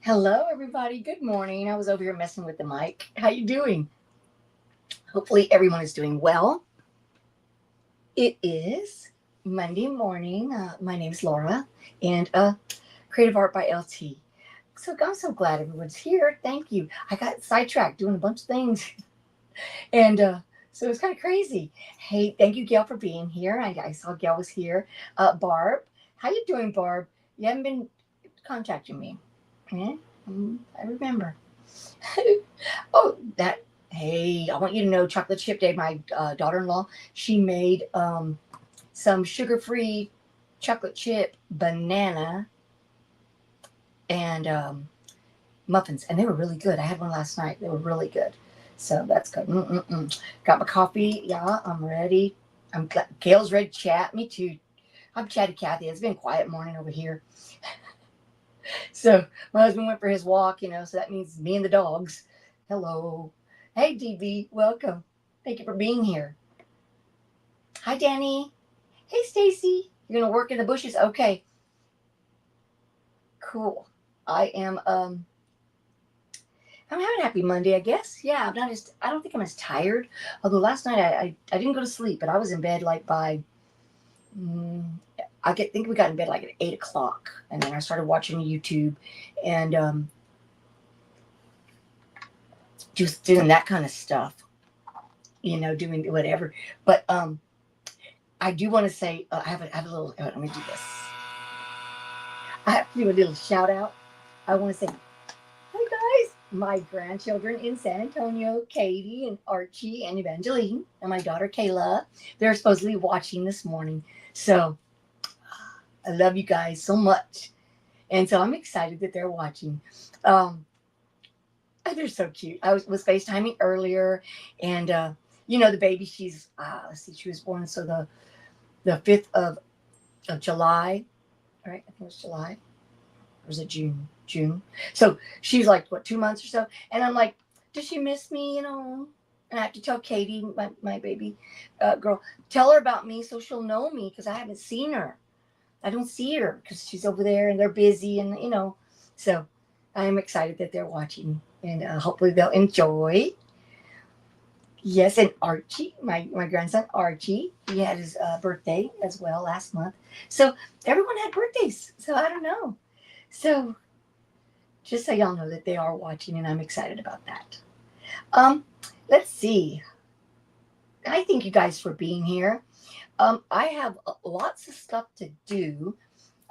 Hello, everybody. Good morning. I was over here messing with the mic. How you doing? Hopefully, everyone is doing well. It is Monday morning. My name's Laura, and Creative Art by LT. So I'm so glad everyone's here. Thank you. I got sidetracked doing a bunch of things, and so it's kind of crazy. Hey, thank you, Gail, for being here. I saw Gail was here. Barb, how you doing, Barb? You haven't been contacting me. Yeah, I remember. Oh, that. Hey, I want you to know Chocolate Chip Day. My daughter-in-law, she made some sugar-free chocolate chip banana and muffins, and they were really good. I had one last night. They were really good. So that's good. Got my coffee. Yeah, I'm ready. Gail's ready to chat. Me too. I'm chatty Kathy. It's been a quiet morning over here. So my husband went for his walk, so that means me and the dogs. Hello. Hey, DB. Welcome. Thank you for being here. Hi, Danny. Hey, Stacy. You're going to work in the bushes? Okay. Cool. I'm having a happy Monday, I guess. Yeah, I don't think I'm as tired. Although last night I didn't go to sleep, but I was in bed like by, mm, think we got in bed like at 8 o'clock. And then I started watching YouTube and just doing that kind of stuff, doing whatever. But I do want to say, I have a little, let me do this. I have to do a little shout out. I want to say, hi guys, my grandchildren in San Antonio, Katie and Archie and Evangeline, and my daughter Kayla, they're supposedly watching this morning. So I love you guys so much. And so I'm excited that they're watching. They're so cute. I was FaceTiming earlier, and the baby, she's let's see, she was born so the 5th of July, right? I think it was July. Or was it June? June. So she's like, what, 2 months or so? And I'm like, does she miss me? And I have to tell Katie, my baby girl, tell her about me so she'll know me because I haven't seen her. I don't see her because she's over there and they're busy and. So I am excited that they're watching and hopefully they'll enjoy. Yes, and Archie, my grandson Archie, he had his birthday as well last month. So everyone had birthdays. So I don't know. So just so y'all know that they are watching, and I'm excited about that. Um, let's see. I thank you guys for being here. I have lots of stuff to do.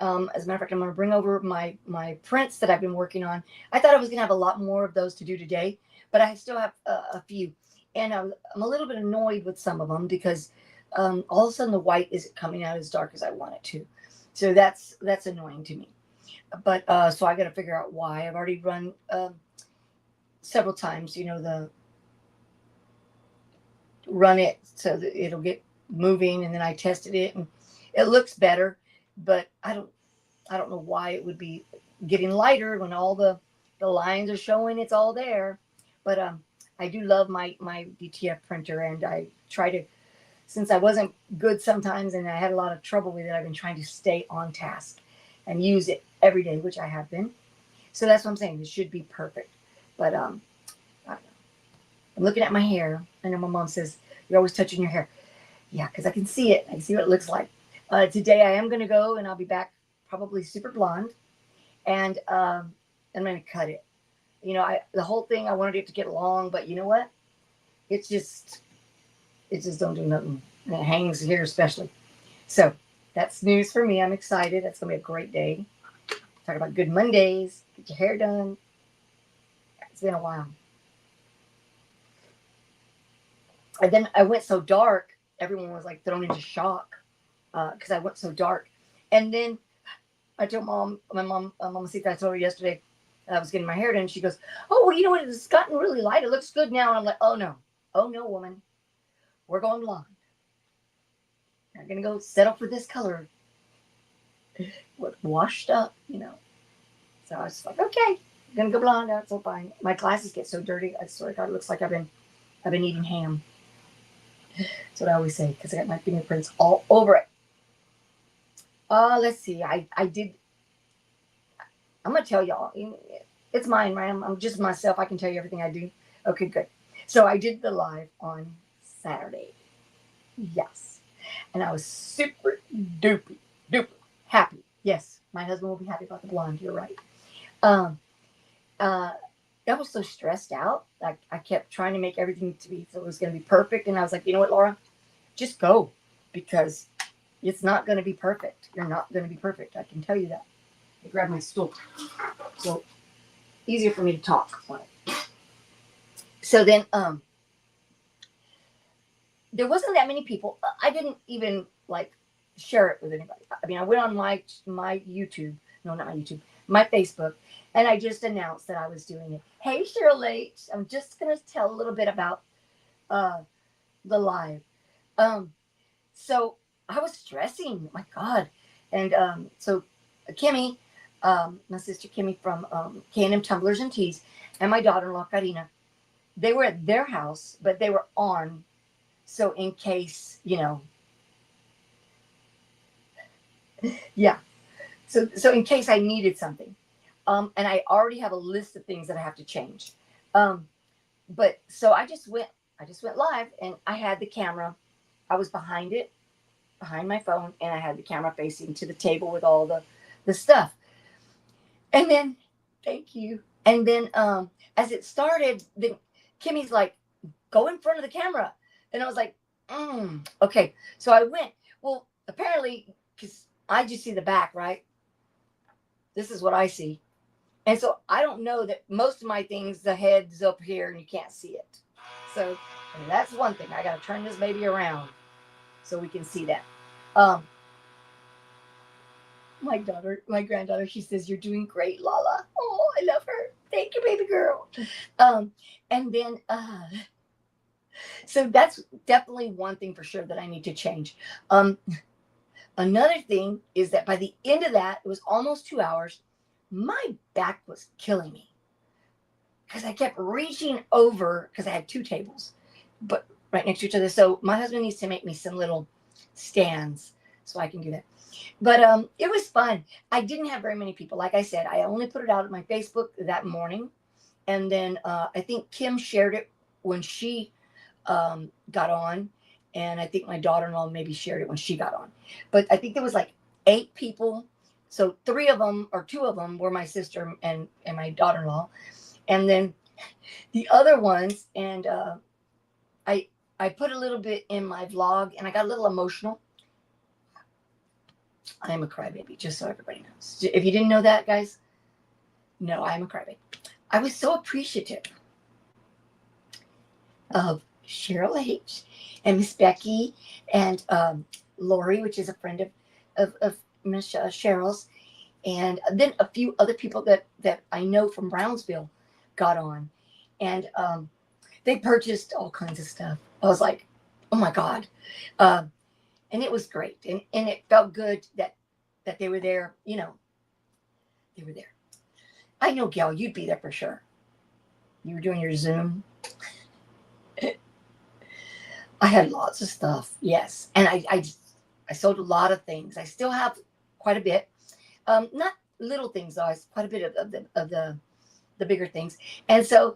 As a matter of fact, I'm going to bring over my prints that I've been working on. I thought I was going to have a lot more of those to do today, but I still have a few. And I'm a little bit annoyed with some of them because all of a sudden the white isn't coming out as dark as I want it to. So that's annoying to me. But so I got to figure out why. I've already run several times, run it so that it'll get moving, and then I tested it and it looks better, but I don't know why it would be getting lighter when all the lines are showing it's all there. But I do love my DTF printer, and I try to, since I wasn't good sometimes and I had a lot of trouble with it, I've been trying to stay on task and use it every day, which I have been. So that's what I'm saying. It should be perfect. But I don't know. I'm looking at my hair. I know my mom says, you're always touching your hair. Yeah, because I can see it. I can see what it looks like. Today I am going to go and I'll be back probably super blonde. And I'm going to cut it. The whole thing, I wanted it to get long, but you know what? It just don't do nothing. And it hangs here especially. So that's news for me. I'm excited. That's going to be a great day. Talk about good Mondays. Get your hair done. It's been a while. And then I went so dark, everyone was like thrown into shock because I went so dark. And then I told my mom, Mamacita, I told her yesterday I was getting my hair done. And she goes, oh, well, you know what? It's gotten really light. It looks good now. And I'm like, oh, no, woman. We're going blonde. I'm going to go settle for this color. What, washed up, So I was just like, okay, I'm going to go blonde. That's so fine. My glasses get so dirty. I swear to God, it looks like I've been eating ham. That's what I always say because I got my fingerprints all over it. Let's see. I'm going to tell y'all, It's mine, right? I'm just myself. I can tell you everything I do. Okay, good. So I did the live on Saturday. Yes. And I was super duper happy. Yes, my husband will be happy about the blonde. You're right. Um, uh, I was so stressed out. Like I kept trying to make everything to be so it was going to be perfect, and I was like, you know what, Laura, just go because it's not going to be perfect. You're not going to be perfect. I can tell you that. I grabbed my stool, so easier for me to talk. So then, there wasn't that many people. I didn't even like share it with anybody. I mean, I went on my YouTube. No, not my YouTube. My Facebook, and I just announced that I was doing it. Hey, Cheryl H. I'm just gonna tell a little bit about uh, the live. Um, so I was stressing. My God, and so Kimmy, my sister Kimmy from K&M Tumblers and Teas, and my daughter-in-law Karina, they were at their house, but they were on. So in case, yeah. So in case I needed something, and I already have a list of things that I have to change. But so I just went live, and I had the camera. I was behind my phone, and I had the camera facing to the table with all the stuff. And then, thank you. And then, as it started, then Kimmy's like, "Go in front of the camera," and I was like, "Okay." So I went. Well, apparently, because I just see the back, right? This is what I see. And so I don't know that most of my things, the head's up here and you can't see it. So that's one thing. I got to turn this baby around so we can see that. Um, my granddaughter, she says, "You're doing great, Lala." Oh, I love her. Thank you, baby girl. And then, so that's definitely one thing for sure that I need to change. Um, Another thing is that by the end of that, it was almost 2 hours. My back was killing me because I kept reaching over because I had two tables, but right next to each other. So my husband needs to make me some little stands so I can do that. But it was fun. I didn't have very many people. Like I said, I only put it out on my Facebook that morning, and then I think Kim shared it when she got on, and I think my daughter-in-law maybe shared it when she got on. But I think there was like 8 people. So 3 of them or 2 of them were my sister and my daughter-in-law, and then the other ones. And I put a little bit in my vlog, and I got a little emotional. I am a crybaby, just so everybody knows. If you didn't know that, guys, no, I am a crybaby. I was so appreciative of Cheryl H. and Miss Becky and Lori, which is a friend of Miss Cheryl's, and then a few other people that I know from Brownsville got on, and they purchased all kinds of stuff. I was like, oh my God. And it was great. And it felt good that they were there. They were there. I know, Gail, you'd be there for sure. You were doing your Zoom. I had lots of stuff, yes. And I sold a lot of things. I still have quite a bit. Not little things, though. It's quite a bit of the bigger things. And so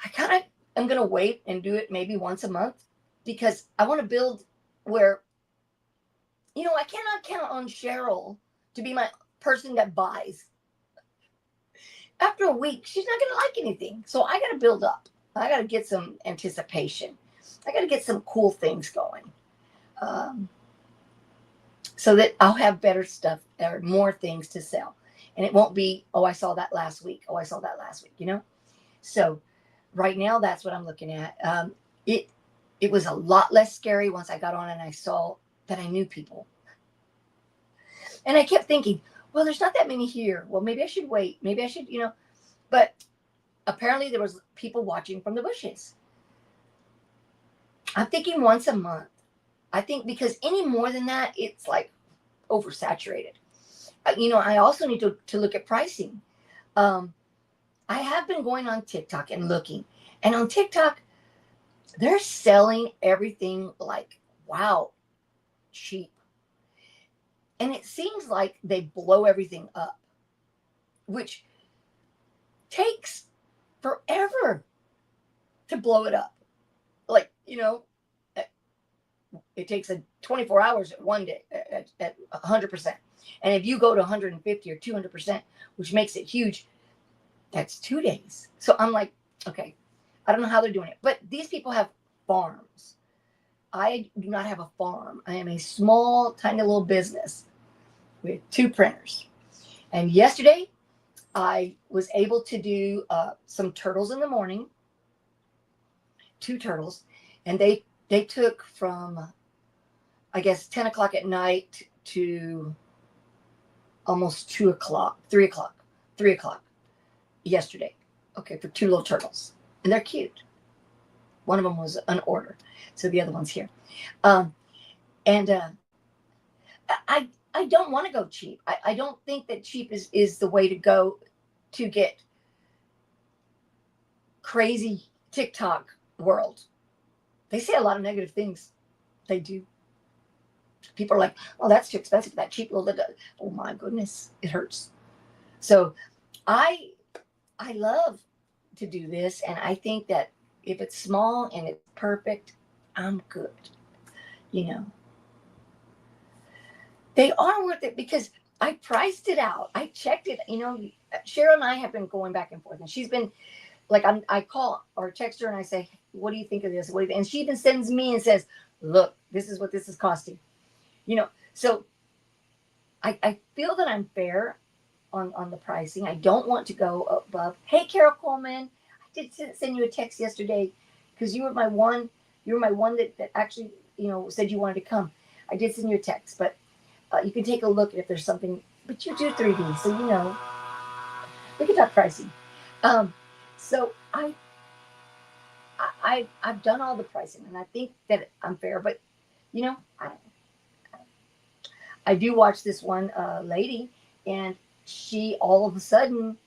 I kind of am going to wait and do it maybe once a month because I want to build where, I cannot count on Cheryl to be my person that buys. After a week, she's not going to like anything. So I got to build up. I got to get some anticipation. I got to get some cool things going. So that I'll have better stuff or more things to sell. And it won't be, oh, I saw that last week. Oh, I saw that last week, So right now, that's what I'm looking at. It was a lot less scary once I got on and I saw that I knew people. And I kept thinking, well, there's not that many here. Well, maybe I should wait. Maybe I should, But apparently there was people watching from the bushes. I'm thinking once a month. I think because any more than that, it's like oversaturated. I also need to look at pricing. I have been going on TikTok and looking. And on TikTok, they're selling everything like, wow, cheap. And it seems like they blow everything up, which takes forever to blow it up. Like, it takes a 24 hours at one day at 100%. And if you go to 150 or 200%, which makes it huge, that's 2 days. So I'm like, okay, I don't know how they're doing it, but these people have farms. I do not have a farm. I am a small, tiny little business with 2 printers. And yesterday, I was able to do some turtles in the morning, 2 turtles, and they took from, I guess, 10 o'clock at night to almost 2 o'clock, 3 o'clock, 3 o'clock yesterday. Okay, for 2 little turtles. And they're cute. One of them was an order. So the other one's here. I don't want to go cheap. I don't think that cheap is the way to go to get crazy TikTok world. They say a lot of negative things. They do. People are like, oh, that's too expensive. That cheap little, oh my goodness, it hurts. So I love to do this. And I think that if it's small and it's perfect, I'm good. They are worth it because I priced it out. I checked it. Cheryl and I have been going back and forth, and she's been like, I call or text her and I say, what do you think of this? And she even sends me and says, look, this is what this is costing. So I feel that I'm fair on the pricing. I don't want to go above. Hey, Carol Coleman, I did send you a text yesterday because you were my one that actually, said you wanted to come. I did send you a text, but you can take a look if there's something, but you do 3D, so we can talk pricing. So I've done all the pricing, and I think that I'm fair, but I don't know. I do watch this one lady, and she all of a sudden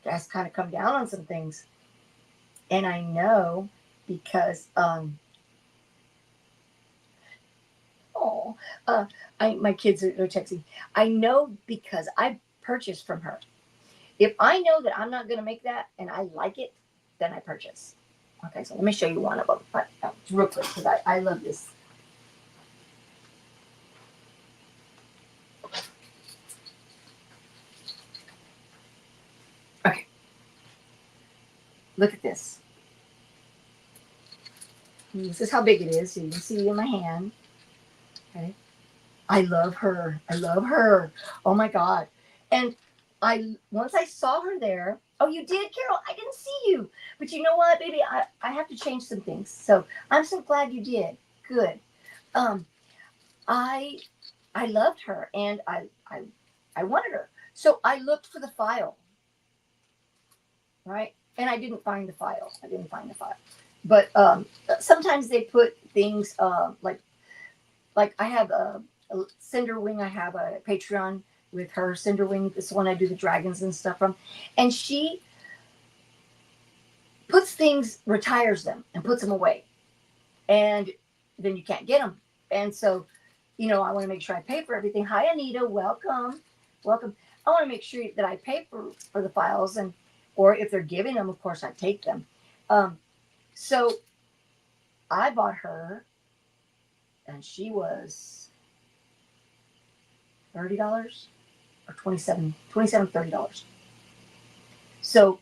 has kind of come down on some things, and I know because my kids are texting. I know because I purchased from her. If I know that I'm not going to make that and I like it, then I purchase. Okay, so let me show you one of them real quick because I love this. Okay, look at this. This is how big it is. So you can see it in my hand. Okay. I love her. Oh my God. And once I saw her there, oh, you did, Carol? I didn't see you. But you know what, baby? I have to change some things. So I'm so glad you did. Good. I loved her and I wanted her. So I looked for the file. Right? And I didn't find the file. But sometimes they put things like I have a Cinderwing. I have a Patreon with her, Cinderwing. This one I do the dragons and stuff from. And she puts things, retires them, and puts them away. And then you can't get them. And so, I want to make sure I pay for everything. Hi, Anita. Welcome. I want to make sure that I pay for the files, or if they're giving them, of course, I take them. So I bought her, and she was $30 or $30. So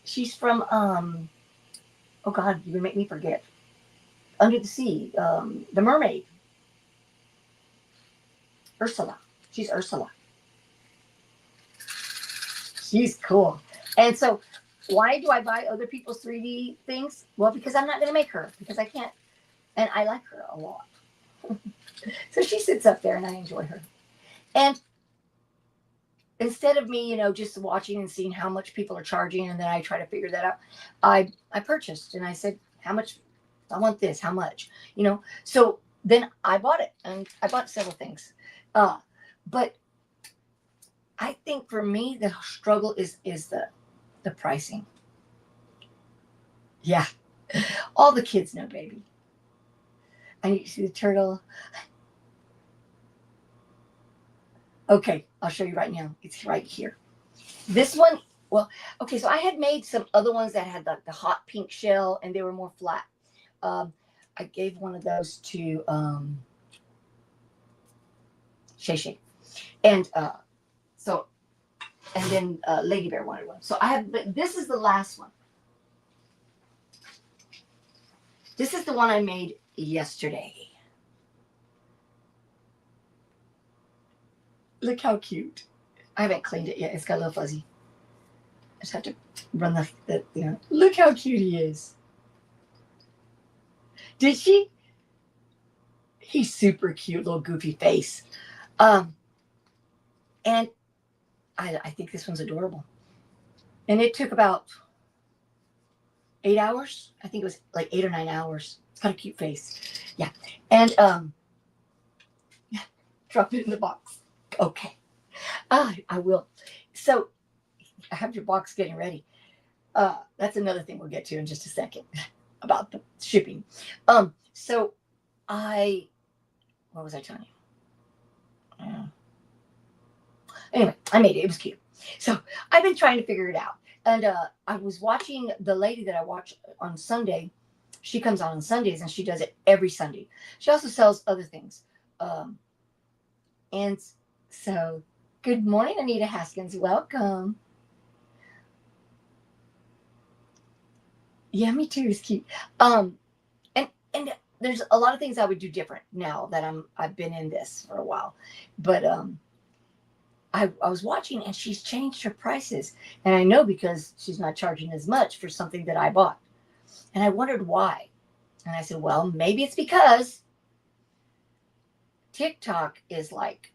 she's from oh God, you're gonna make me forget. Under the Sea, the mermaid, Ursula. She's Ursula. She's cool. And so why do I buy other people's 3D things? Well, because I'm not going to make her, because I can't. And I like her a lot. So she sits up there and I enjoy her. And instead of me, just watching and seeing how much people are charging, and then I try to figure that out, I purchased and I said, how much? I want this. How much? So then I bought it, and I bought several things. But I think for me, the struggle is the pricing. Yeah. All the kids know, baby. And you see the turtle. Okay, I'll show you right now. It's right here. This one, well, okay, so I had made some other ones that had the hot pink shell and they were more flat. I gave one of those to Shay Shay. And so, and then Lady Bear wanted one. So I have, but this is the last one. This is the one I made yesterday. Look how cute. I haven't cleaned it yet. It's got a little fuzzy. I just have to run the you know. Look how cute he is. Did she? He's super cute, little goofy face. And I think this one's adorable. And it took about 8 hours. I think it was like 8 or 9 hours. It's got a cute face. Yeah. And drop it in the box. Okay. I will. So I have your box getting ready. That's another thing we'll get to in just a second about the shipping. So what was I telling you? Anyway, I made it. It was cute. So I've been trying to figure it out. And I was watching the lady that I watch on Sunday. She comes on Sundays and she does it every Sunday. She also sells other things. And so, good morning, Anita Haskins. Welcome. Yeah, me too. It's cute. And there's a lot of things I would do different now that I've been in this for a while. But I was watching and she's changed her prices. And I know because she's not charging as much for something that I bought. And I wondered why. And I said, well, maybe it's because TikTok is like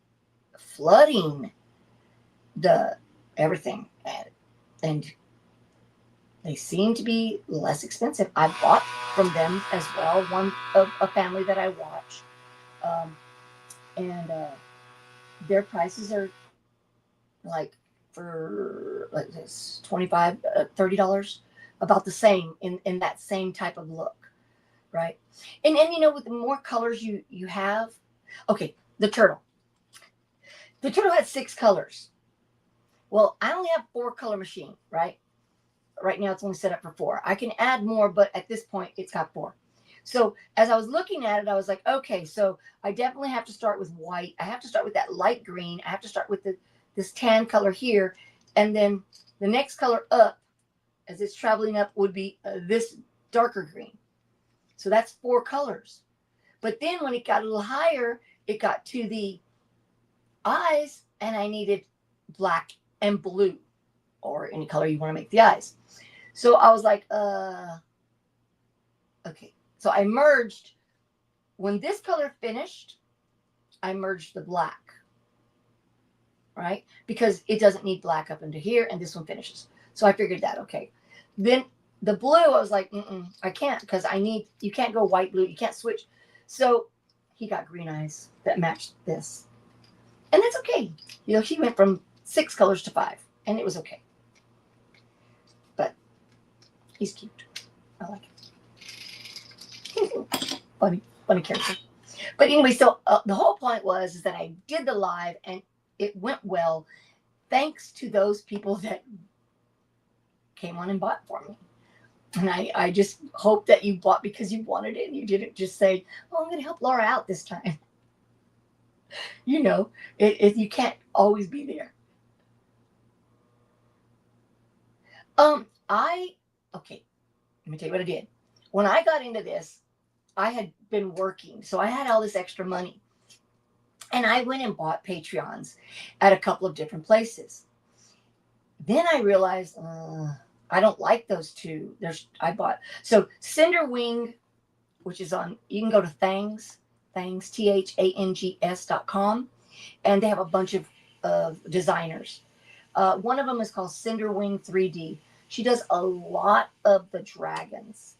flooding the everything. And they seem to be less expensive. I bought from them as well, one of a family that I watch. And their prices are like for like this $25, $30, about the same in that same type of look, right? And you know, with the more colors you have, okay, the turtle had 6 colors. Well, I only have 4 color machine, right? Right now it's only set up for 4. I can add more, but at this point it's got 4. So as I was looking at it, I was like, okay, so I definitely have to start with white. I have to start with that light green. I have to start with this tan color here. And then the next color up, as it's traveling up, would be this darker green. So that's 4 colors. But then when it got a little higher, it got to the eyes, and I needed black and blue, or any color you want to make the eyes. So I was like, okay. So I merged, when this color finished, I merged the black, right? Because it doesn't need black up into here, and this one finishes. So I figured that, okay. Then the blue, I was like, I can't, because you can't go white, blue, you can't switch. So he got green eyes that matched this. And that's okay. You know, he went from 6 colors to 5, and it was okay. But he's cute. I like him. funny character. But anyway, so the whole point was that I did the live, and it went well, thanks to those people that came on and bought for me. And I just hope that you bought because you wanted it, and you didn't just say, oh, I'm going to help Laura out this time. You know, you can't always be there. Okay, let me tell you what I did. When I got into this, I had been working, so I had all this extra money. And I went and bought Patreons at a couple of different places. Then I realized I don't like those two. So Cinderwing, which is on, you can go to Thangs, THANGS.com, and they have a bunch of designers. One of them is called Cinderwing 3D. She does a lot of the dragons.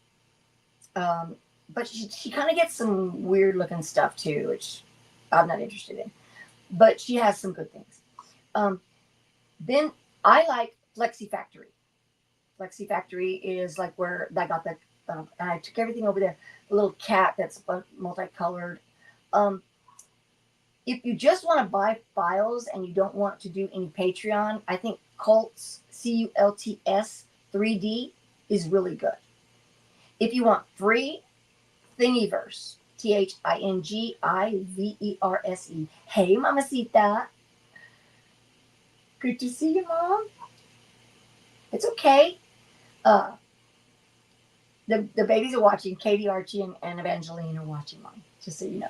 But she kind of gets some weird looking stuff too, which I'm not interested in. But she has some good things. Then I like Flexi Factory. Flexi Factory is like where I got the, and I took everything over there. A little cat that's multicolored. if you just want to buy files and you don't want to do any Patreon, I think Cults, CULTS 3D is really good. If you want free, Thingiverse, THINGIVERSE. Hey, Mamacita. Good to see you, Mom. It's okay. The babies are watching. Katie, Archie, and Evangeline are watching, Mom, just so you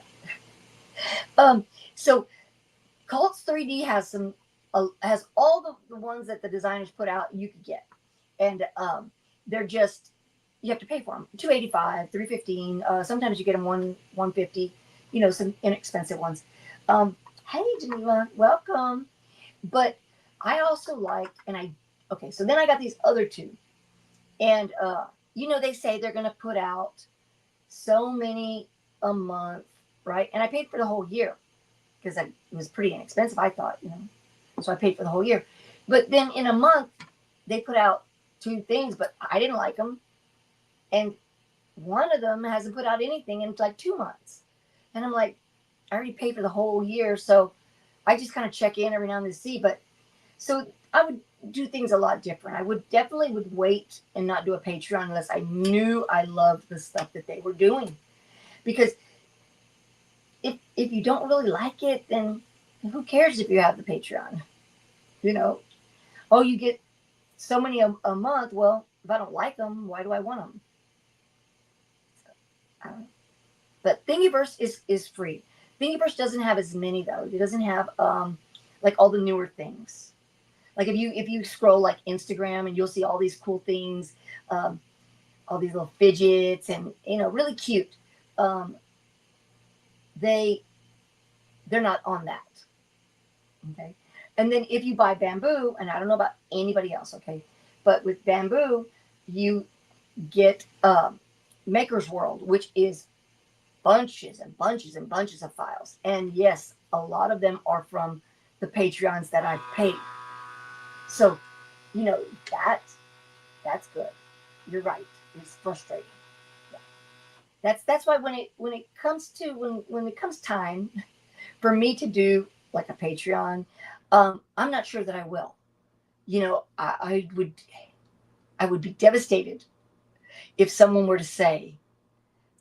know. So Cults 3D has has all the ones that the designers put out you could get. And they're just, you have to pay for them. $285, $315. Sometimes you get them $150, some inexpensive ones. Hey, Geneva, welcome. But I also like, okay, so then I got these other two. And, they say they're going to put out so many a month, right? And I paid for the whole year because it was pretty inexpensive, I thought, So I paid for the whole year. But then in a month, they put out 2 things, but I didn't like them. And one of them hasn't put out anything in like 2 months. And I'm like, I already paid for the whole year. So I just kind of check in every now and then to see. But so I would do things a lot different. I would definitely wait and not do a Patreon unless I knew I loved the stuff that they were doing. Because if you don't really like it, then who cares if you have the Patreon? Oh, you get so many a month. Well, if I don't like them, why do I want them? So, I don't know. But Thingiverse is free. Thingiverse doesn't have as many though. It doesn't have like all the newer things. Like if you scroll like Instagram and you'll see all these cool things, all these little fidgets and really cute. They're not on that. Okay. And then if you buy Bamboo, and I don't know about anybody else, okay, but with Bamboo, you get Maker's World, which is bunches and bunches and bunches of files. And yes, a lot of them are from the Patreons that I've paid. So, that's good. You're right. It's frustrating. Yeah. That's why when it comes time for me to do like a Patreon, I'm not sure that I will. I would be devastated if someone were to say,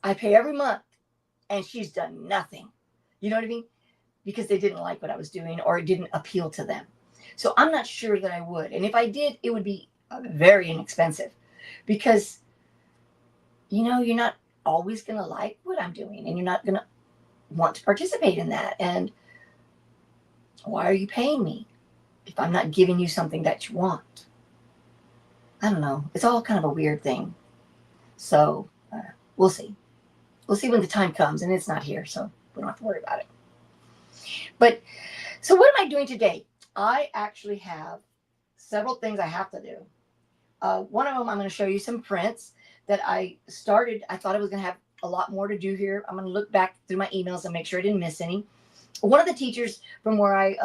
I pay every month and she's done nothing. You know what I mean? Because they didn't like what I was doing or it didn't appeal to them. So I'm not sure that I would. And if I did, it would be very inexpensive because, you're not always going to like what I'm doing and you're not going to want to participate in that. And why are you paying me if I'm not giving you something that you want? I don't know. It's all kind of a weird thing. So we'll see. We'll see when the time comes, and it's not here, so we don't have to worry about it. But so what am I doing today? I actually have several things I have to do. One of them, I'm going to show you some prints that I started. I thought I was going to have a lot more to do here. I'm going to look back through my emails and make sure I didn't miss any. One of the teachers from where I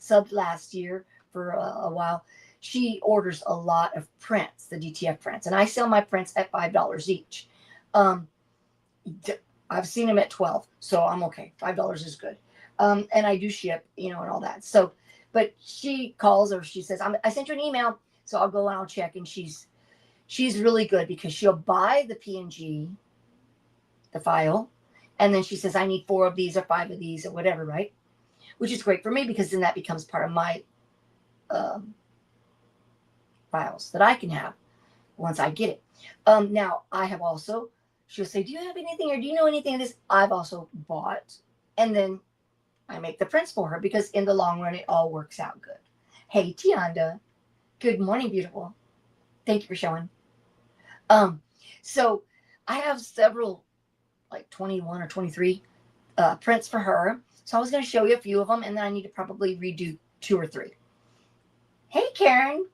subbed last year for a while, she orders a lot of prints, the DTF prints, and I sell my prints at $5 each. I've seen them at $12, so I'm okay. $5 is good. And I do ship, and all that. So, but she calls or she says, I sent you an email, so I'll go and I'll check. And she's really good because she'll buy the PNG, the file, and then she says, I need 4 of these or 5 of these or whatever, right? Which is great for me because then that becomes part of my files that I can have once I get it. Now, I have also, she'll say, do you have anything or do you know anything of this? I've also bought, and then I make the prints for her because in the long run, it all works out good. Hey, Tianda. Good morning, beautiful. Thank you for showing. So I have several, like 21 or 23 prints for her. So I was going to show you a few of them, and then I need to probably redo 2 or 3. Hey, Karen.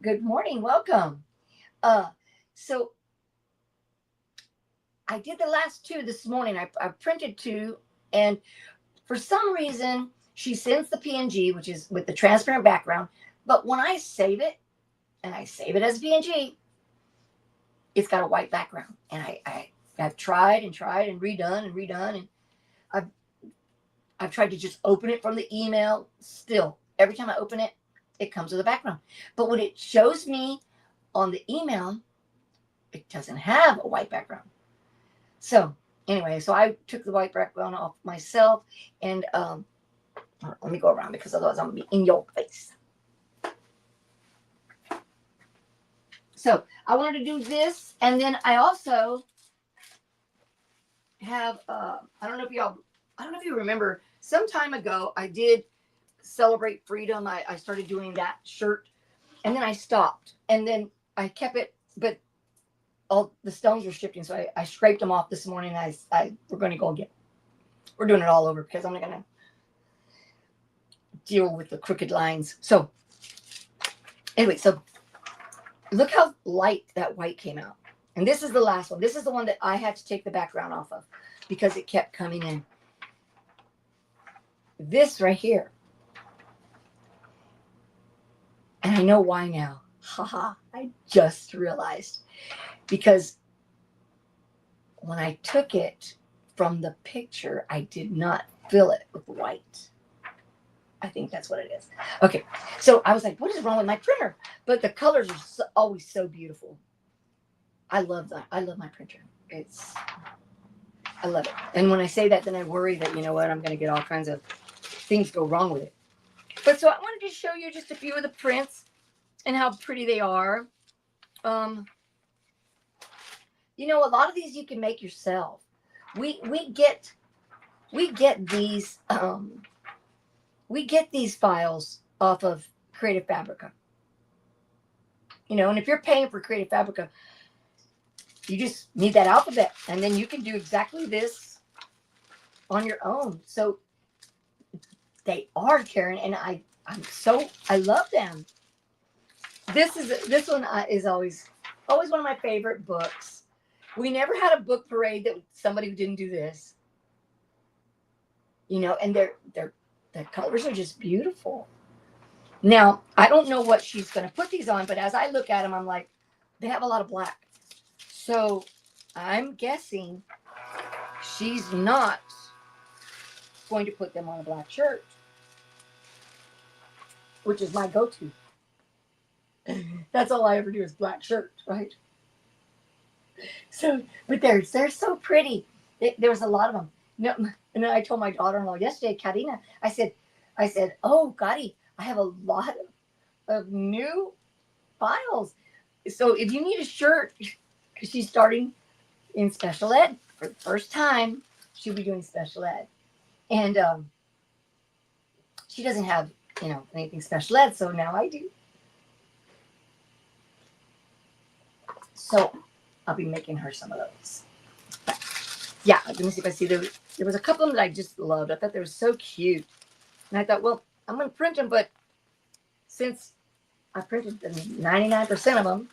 Good morning. Welcome. So I did the last 2 this morning. I printed 2, and for some reason, she sends the PNG, which is with the transparent background. But when I save it, and I save it as a PNG, it's got a white background. And I've tried and redone, and I've I've tried to just open it from the email. Still, every time I open it, it comes with a background. But when it shows me on the email, it doesn't have a white background. So anyway, so I took the white background off myself, and let me go around because otherwise I'm gonna be in your face. So I wanted to do this, and then I also have I don't know if you remember, some time ago I did Celebrate Freedom. I started doing that shirt, and then I stopped, and then I kept it, but all the stones were shifting, so I scraped them off this morning. We're going to go again. We're doing it all over because I'm not going to deal with the crooked lines. So anyway, so look how light that white came out. And this is the last one. This is the one that I had to take the background off of because it kept coming in. This right here. And I know why now. Haha, I just realized. Because when I took it from the picture, I did not fill it with white. I think that's what it is. Okay, so I was like, what is wrong with my printer? But the colors are always so beautiful. I love that. I love my printer. I love it. And when I say that, then I worry that, you know what, I'm going to get all kinds of things go wrong with it. But so I wanted to show you just a few of the prints and how pretty they are. You know, a lot of these you can make yourself. We get these files off of Creative Fabrica. You know, and if you're paying for Creative Fabrica, you just need that alphabet, and then you can do exactly this on your own. So they are, Karen, and I love them. This one is always one of my favorite books. We never had a book parade that somebody didn't do this. You know, and the colors are just beautiful. Now, I don't know what she's going to put these on, but as I look at them, I'm like, they have a lot of black. So I'm guessing she's not going to put them on a black shirt, which is my go-to. That's all I ever do is black shirt, right? So, but they're so pretty. There was a lot of them. No, and then I told my daughter-in-law yesterday, Karina, I said, oh, Gotti, I have a lot of new files. So if you need a shirt, because she's starting in special ed for the first time, she'll be doing special ed. And she doesn't have, you know, anything special ed, so now I do. So I'll be making her some of those. But yeah, let me see if I see there was a couple of them that I just loved. I thought they were so cute. And I thought, well, I'm going to print them, but since I printed 99% of them,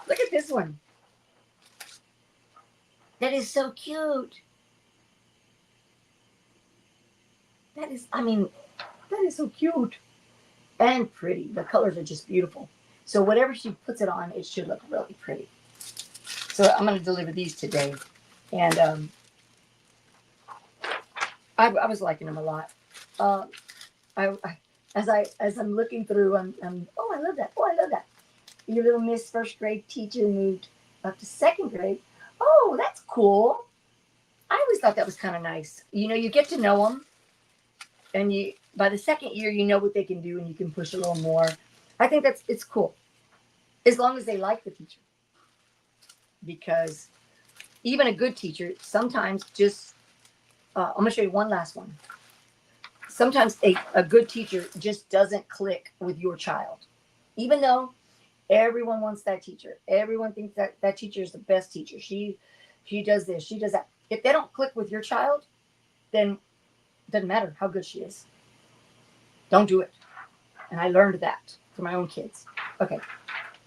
look at this one. That is so cute. That is so cute and pretty. The colors are just beautiful. So whatever she puts it on, it should look really pretty. So I'm going to deliver these today. And I was liking them a lot. As I'm looking through, oh, I love that. Oh, I love that. Your little Miss first grade teacher moved up to second grade. Oh, that's cool. I always thought that was kind of nice. You know, you get to know them, and by the second year, you know what they can do, and you can push a little more. I think it's cool, as long as they like the teacher. Because even a good teacher sometimes just, I'm going to show you one last one. Sometimes a good teacher just doesn't click with your child. Even though everyone wants that teacher. Everyone thinks that teacher is the best teacher. She does this, she does that. If they don't click with your child, then it doesn't matter how good she is. Don't do it. And I learned that for my own kids. Okay.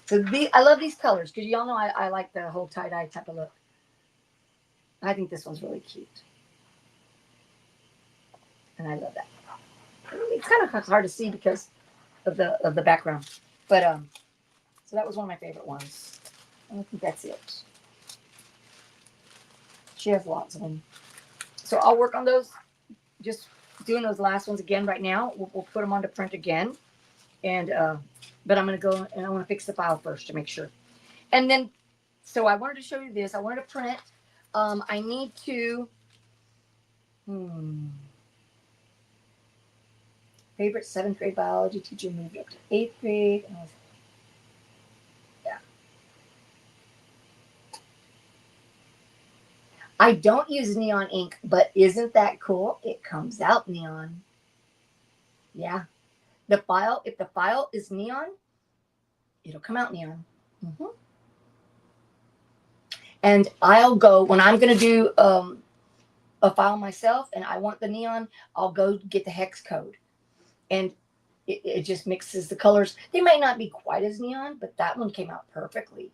So I love these colors because y'all know I like the whole tie-dye type of look. I think this one's really cute. And I love that. It's kind of hard to see because of the background. But so that was one of my favorite ones. I think that's it. She has lots of them. So I'll work on those just doing those last ones again right now. We'll put them on to print again. And, but I'm going to go and I want to fix the file first to make sure. And then, so I wanted to show you this. I wanted to print. I need to, favorite 7th grade biology teacher moved up to 8th grade. And I was, yeah. I don't use neon ink, but isn't that cool? It comes out neon. Yeah. The file, if the file is neon, it'll come out neon. And I'll go, when I'm going to do a file myself and I want the neon, I'll go get the hex code. And it just mixes the colors. They might not be quite as neon, but that one came out perfectly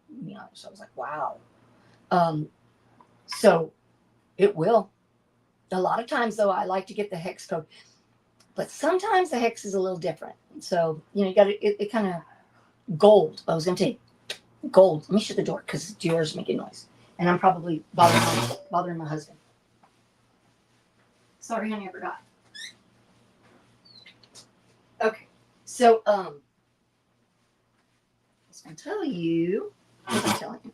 neon. So I was like, wow. So it will. A lot of times, though, I like to get the hex code. But sometimes the hex is a little different. So, you know, you got it kind of gold. I was going to say gold. Let me shut the door because the door's making noise. And I'm probably bothering my husband. Sorry, honey, I forgot. Okay. So, I was going to tell you. What was I telling you?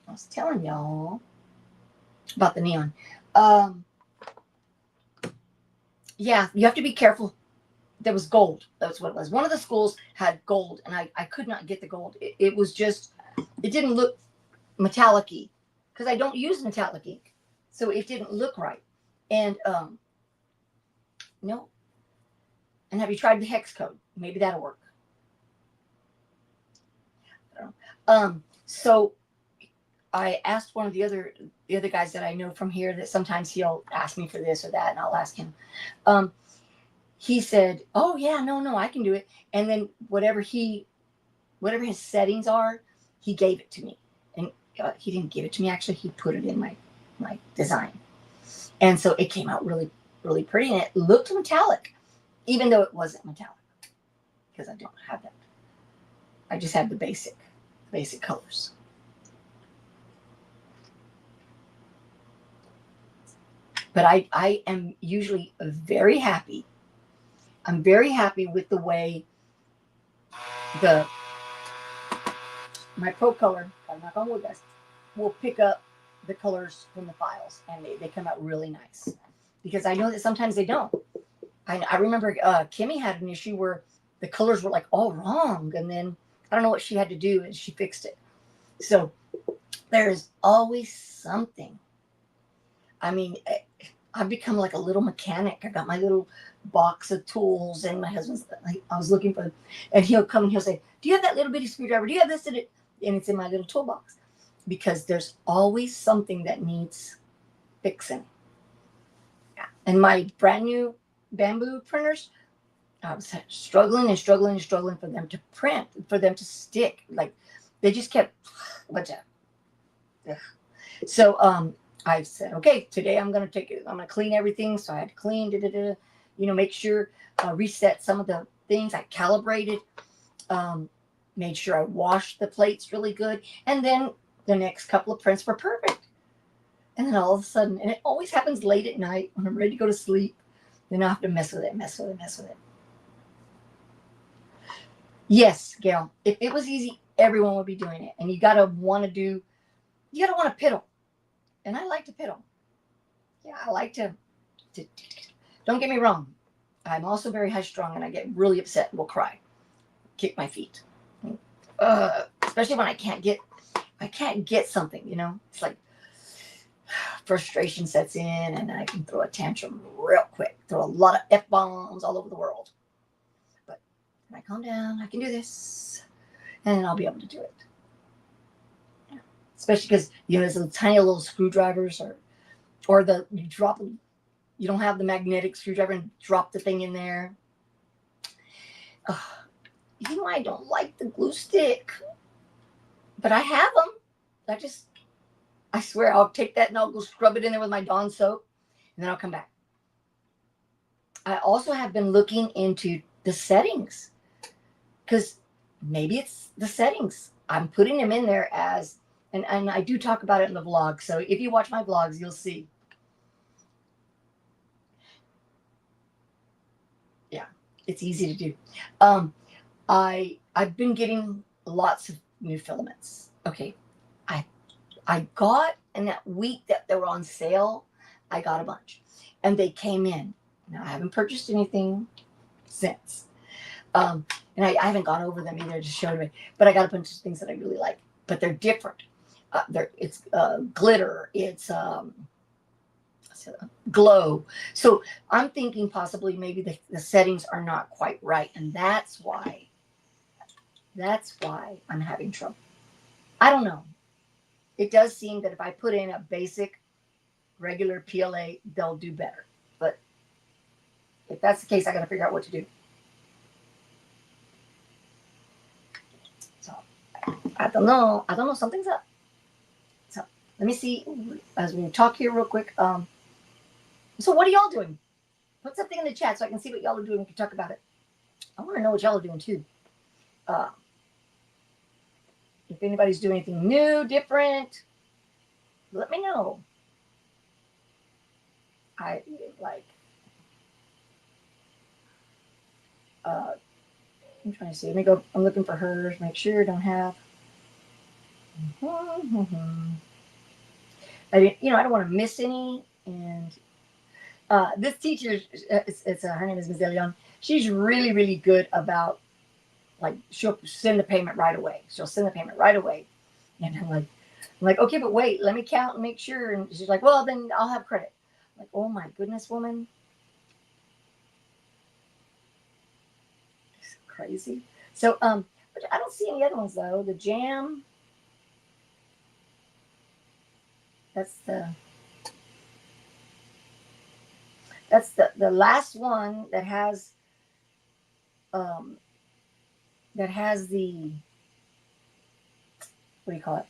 I was telling y'all about the neon. Yeah, you have to be careful. There was gold. That's what it was. One of the schools had gold, and I could not get the gold. It was just, it didn't look metallic-y because I don't use metallic ink. So it didn't look right. And, no. And have you tried the hex code? Maybe that'll work. I don't know. So I asked one of the other guys that I know from here that sometimes he'll ask me for this or that, and I'll ask him. He said, "Oh yeah, no, I can do it." And then whatever his settings are, he gave it to me. And he didn't give it to me actually. He put it in my design, and so it came out really, really pretty, and it looked metallic, even though it wasn't metallic, because I don't have that. I just have the basic colors. But I am usually very happy. I'm very happy with the way my Procolored, I'm not on wood guys, will pick up the colors from the files, and they come out really nice. Because I know that sometimes they don't. I remember Kimmy had an issue where the colors were like all wrong, and then I don't know what she had to do, and she fixed it. So there's always something. I mean, I've become like a little mechanic. I got my little box of tools, and my husband's like, I was looking for them, and he'll come and he'll say, "Do you have that little bitty screwdriver? Do you have this?" And it's in my little toolbox, because there's always something that needs fixing. Yeah. And my brand new bamboo printers, I was struggling for them to print, for them to stick. Like they just kept, so I said, okay, today I'm going to clean everything. So I had to clean, make sure, reset some of the things. I calibrated, made sure I washed the plates really good. And then the next couple of prints were perfect. And then all of a sudden, and it always happens late at night when I'm ready to go to sleep, then I have to mess with it. Yes, Gail, if it was easy, everyone would be doing it. And you got to want to piddle. And I like to piddle. Yeah, I like to. Don't get me wrong. I'm also very high strung, and I get really upset and will cry, kick my feet. Especially when I can't get something. It's like frustration sets in, and I can throw a tantrum real quick. Throw a lot of F-bombs all over the world. But when I calm down, I can do this, and then I'll be able to do it. Especially because those little tiny little screwdrivers, or you don't have the magnetic screwdriver and drop the thing in there. I don't like the glue stick, but I have them. I swear I'll take that and I'll go scrub it in there with my Dawn soap, and then I'll come back. I also have been looking into the settings, because maybe it's the settings. I'm putting them in there as, and I do talk about it in the vlog. So if you watch my vlogs, you'll see. It's easy to do. I've been getting lots of new filaments. Okay, I I got in that week that they were on sale. I got a bunch, and they came in. Now I haven't purchased anything since, and I haven't gone over them either to show me. But I got a bunch of things that I really like, but they're different. It's glitter. It's glow. So I'm thinking possibly maybe the settings are not quite right, and that's why I'm having trouble. I don't know. It does seem that if I put in a basic regular PLA, they'll do better. But if that's the case, I got to figure out what to do. So I don't know. Something's up. So let me see as we talk here real quick. So what are y'all doing? Put something in the chat so I can see what y'all are doing. We can talk about it. I want to know what y'all are doing too. If anybody's doing anything new, different, let me know. I'm trying to see. Let me go. I'm looking for hers. Make sure I don't have. I don't want to miss any. And this teacher, her name is Ms. Elion. She's really, really good about, like, she'll send the payment right away. And I'm like, okay, but wait, let me count and make sure. And she's like, well, then I'll have credit. I'm like, oh my goodness, woman. It's crazy. So, but I don't see any other ones though. The jam. That's the last one that has the, what do you call it?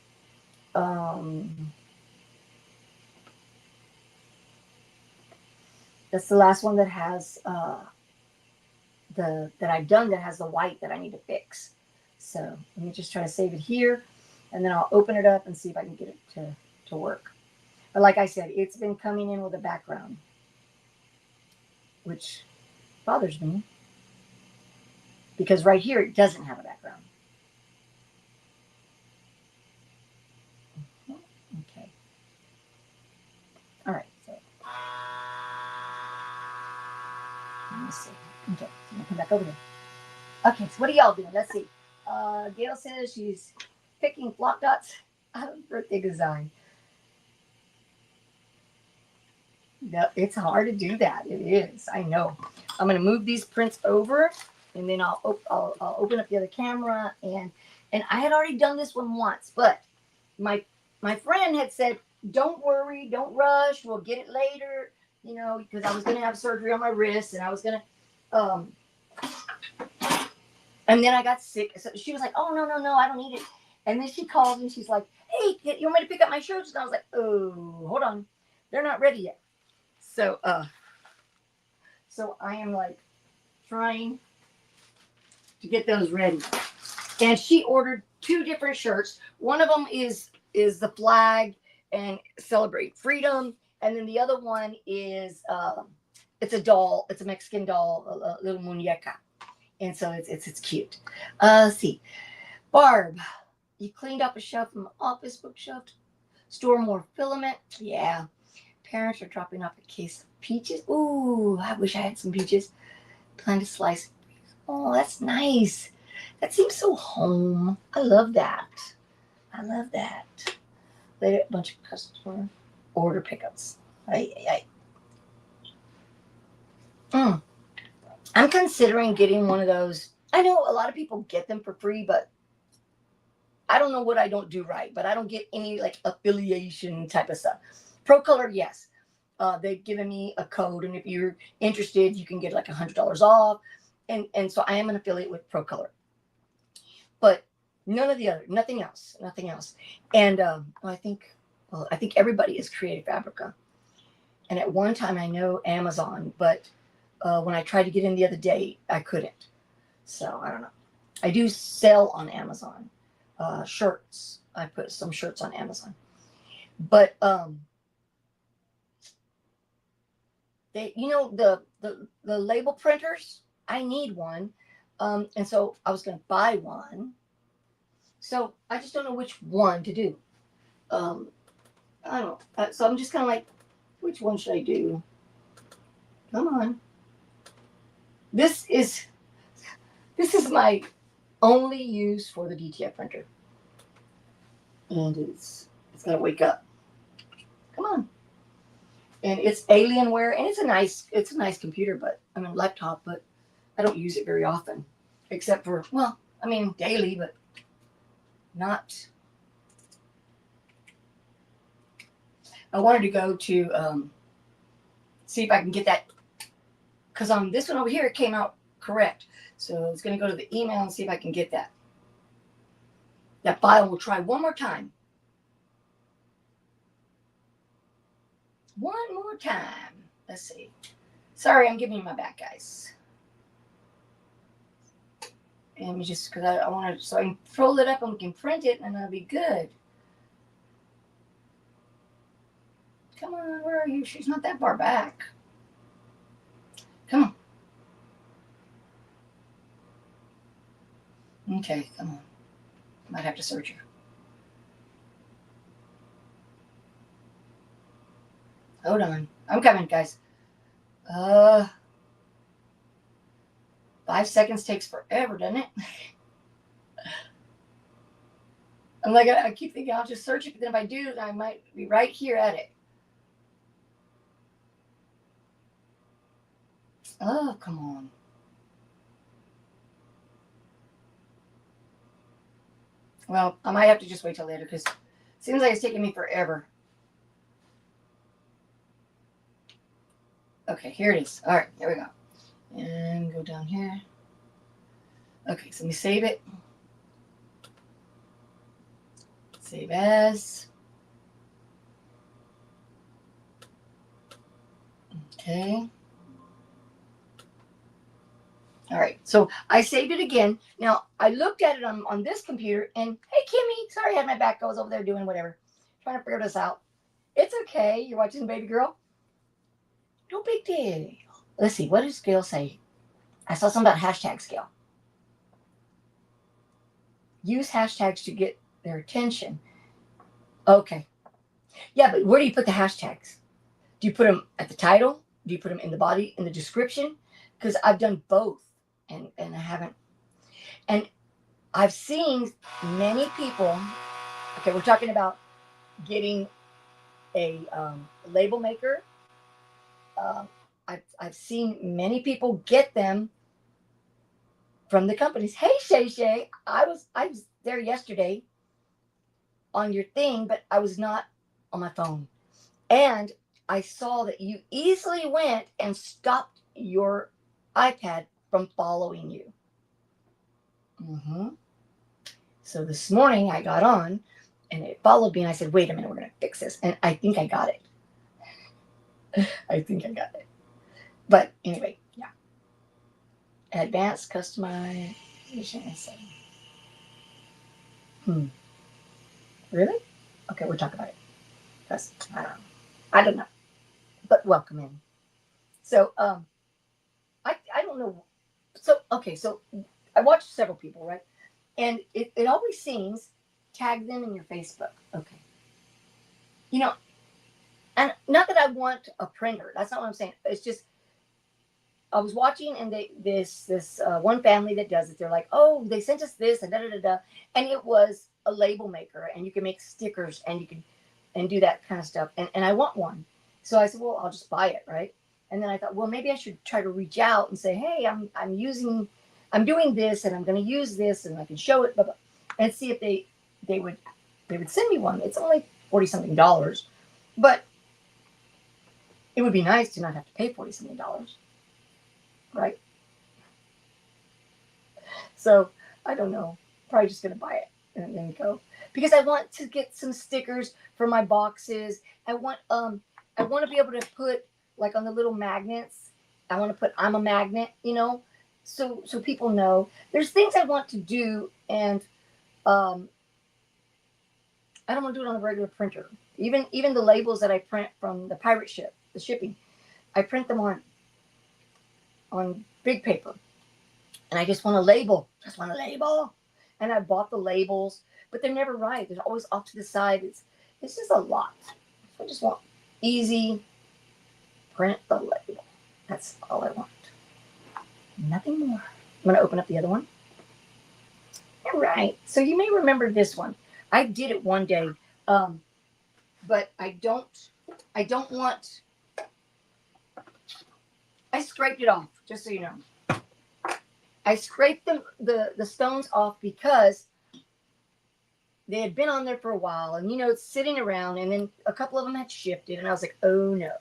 That's the last one that has that I've done that has the white that I need to fix. So let me just try to save it here, and then I'll open it up and see if I can get it to work. But like I said, it's been coming in with a background, which bothers me because right here it doesn't have a background. Okay. All right. So let me see. Okay, I'm gonna come back over here. Okay, so what are y'all doing? Let's see. Gail says she's picking block dots out of birthday design. No, it's hard to do that. It is. I know. I'm going to move these prints over, and then I'll open up the other camera. And I had already done this one once, but my friend had said, "Don't worry, don't rush. We'll get it later." You know, because I was going to have surgery on my wrist, and I was going to. And then I got sick. So she was like, "Oh no, I don't need it." And then she called and she's like, "Hey, you want me to pick up my shirts?" And I was like, "Oh, hold on, they're not ready yet." So I am like trying to get those ready. And she ordered 2 different shirts. One of them is the flag and celebrate freedom, and then the other one is it's a doll. It's a Mexican doll, a little muñeca, and so it's cute. Let's see, Barb, you cleaned up a shelf from the office bookshelf. Store more filament. Yeah. Parents are dropping off a case of peaches. Ooh, I wish I had some peaches. Plan to slice. Oh, that's nice. That seems so home. I love that. Later, a bunch of customer order pickups. I'm considering getting one of those. I know a lot of people get them for free, but I don't know what I don't do right. But I don't get any like affiliation type of stuff. Procolored, yes. They've given me a code, and if you're interested, you can get like $100 off. And so I am an affiliate with Procolored. But nothing else. And I think everybody is Creative Fabrica. And at one time I know Amazon, but when I tried to get in the other day, I couldn't. So I don't know. I do sell on Amazon. Shirts. I put some shirts on Amazon. But they, the label printers, I need one. And so I was going to buy one. So I just don't know which one to do. Um, I don't know. So I'm just kind of like, which one should I do? Come on. This is my only use for the DTF printer. And it's got to wake up. Come on. And it's Alienware, and it's a nice computer, but I mean laptop, but I don't use it very often, except for, well, I mean daily, but not. I wanted to go to see if I can get that, because on this one over here it came out correct. So it's going to go to the email and see if I can get that file. We'll try one more time. One more time. Let's see. Sorry, I'm giving you my back, guys. And we just, because I want to, so I can fold it up and we can print it and that'll be good. Come on, where are you? She's not that far back. Come on. Okay, come on. Might have to search her. Hold on. I'm coming, guys. 5 seconds takes forever, doesn't it? I'm like, I keep thinking I'll just search it, but then if I do, I might be right here at it. Oh, come on. Well, I might have to just wait till later because it seems like it's taking me forever. Okay, here it is. All right, there we go. And go down here. Okay, so let me save it. Save as. Okay. All right, so I saved it again. Now, I looked at it on this computer, and hey, Kimmy, sorry I had my back. I was over there doing whatever, trying to figure this out. It's okay. You're watching Baby Girl. No big deal. Let's see. What does Gail say? I saw something about hashtags, Gail. Use hashtags to get their attention. Okay. Yeah, but where do you put the hashtags? Do you put them at the title? Do you put them in the body, in the description? Because I've done both, and I haven't. And I've seen many people. Okay, we're talking about getting a label maker. I've seen many people get them from the companies. Hey, Shay Shay, I was there yesterday on your thing, but I was not on my phone, and I saw that you easily went and stopped your iPad from following you. So this morning I got on, and it followed me, and I said, "Wait a minute, we're gonna fix this," and I think I got it. I think I got it. But anyway, yeah. Advanced customization and setting. Really? Okay, we'll talk about it. Because I don't know. But welcome in. So I don't know. So okay, so I watched several people, right? And it always seems tag them in your Facebook. Okay. You know, and not that I want a printer. That's not what I'm saying. It's just I was watching, and this one family that does it. They're like, oh, they sent us this and da da da da, and it was a label maker, and you can make stickers, and you can and do that kind of stuff. And I want one, so I said, well, I'll just buy it, right? And then I thought, well, maybe I should try to reach out and say, hey, I'm doing this, and I'm going to use this, and I can show it, blah, blah, and see if they would send me one. It's only $40-something, but it would be nice to not have to pay $40-something. Right? So I don't know. Probably just gonna buy it and then go, because I want to get some stickers for my boxes. I want to be able to put, like, on the little magnets. I want to put I'm a magnet, so people know. There's things I want to do, and I don't want to do it on a regular printer. Even the labels that I print from the shipping, I print them on big paper. And I just want to label. Just want to label. And I bought the labels, but they're never right. They're always off to the side. It's just a lot. I just want easy, print the label. That's all I want. Nothing more. I'm going to open up the other one. All right. So you may remember this one. I did it one day, but I don't want. I scraped it off, just so you know. I scraped the stones off because they had been on there for a while, and it's sitting around, and then a couple of them had shifted, and I was like, oh no,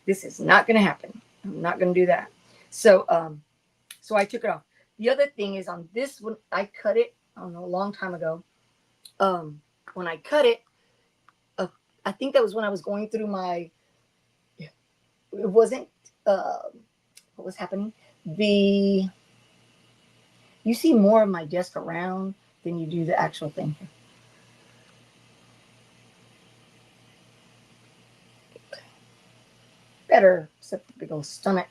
this is not going to happen. I'm not going to do that. So I took it off. The other thing is on this one, I cut it, I don't know, a long time ago. When I cut it, I think that was when I was going through it wasn't, what was happening? You see more of my desk around than you do the actual thing here. Better, except the big old stomach.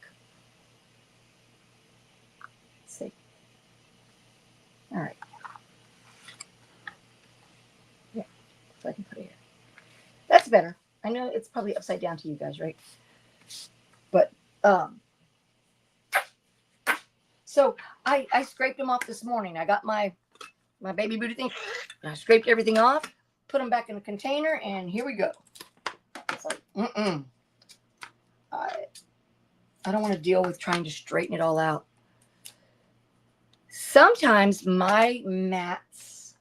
Let's see. All right. Yeah, so I can put it here. That's better. I know it's probably upside down to you guys, right? But so I scraped them off this morning. I got my baby booty thing. And I scraped everything off, put them back in the container, and here we go. It's like, I don't want to deal with trying to straighten it all out. Sometimes my mats,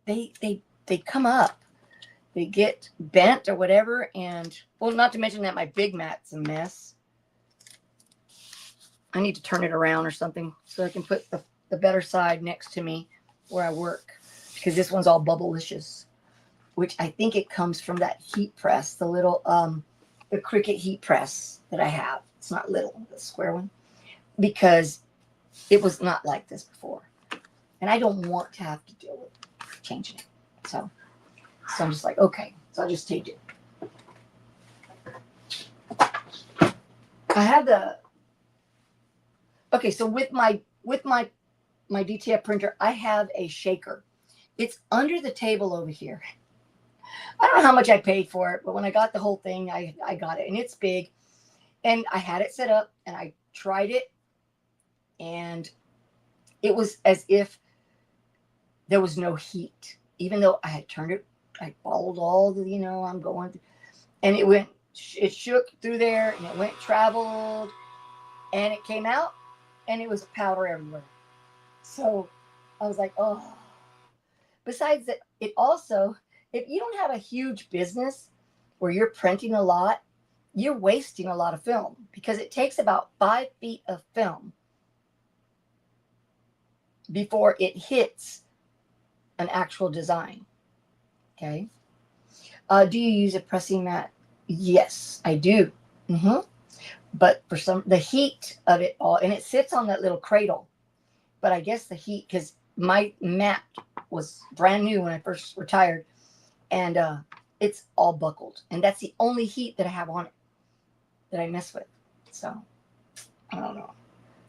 they come up. They get bent or whatever, and well, not to mention that my big mat's a mess. I need to turn it around or something so I can put the better side next to me where I work, because this one's all bubblicious, which I think it comes from that heat press, the little the Cricut heat press that I have. It's not little, the square one, because it was not like this before, and I don't want to have to deal with changing it. So I'm just like, okay, so I'll just take it. I have okay, so with my DTF printer, I have a shaker. It's under the table over here. I don't know how much I paid for it, but when I got the whole thing, I got it, and it's big. And I had it set up, and I tried it, and it was as if there was no heat, even though I had turned it. I followed all the, I'm going through, and it shook through there, and it traveled, and it came out, and it was powder everywhere. So I was like, oh. Besides that, it also, if you don't have a huge business where you're printing a lot, you're wasting a lot of film, because it takes about 5 feet of film before it hits an actual design. Okay. Do you use a pressing mat? Yes, I do. But for the heat of it all, and it sits on that little cradle, but I guess the heat, because my mat was brand new when I first retired, and it's all buckled, and that's the only heat that I have on it that I mess with. So I don't know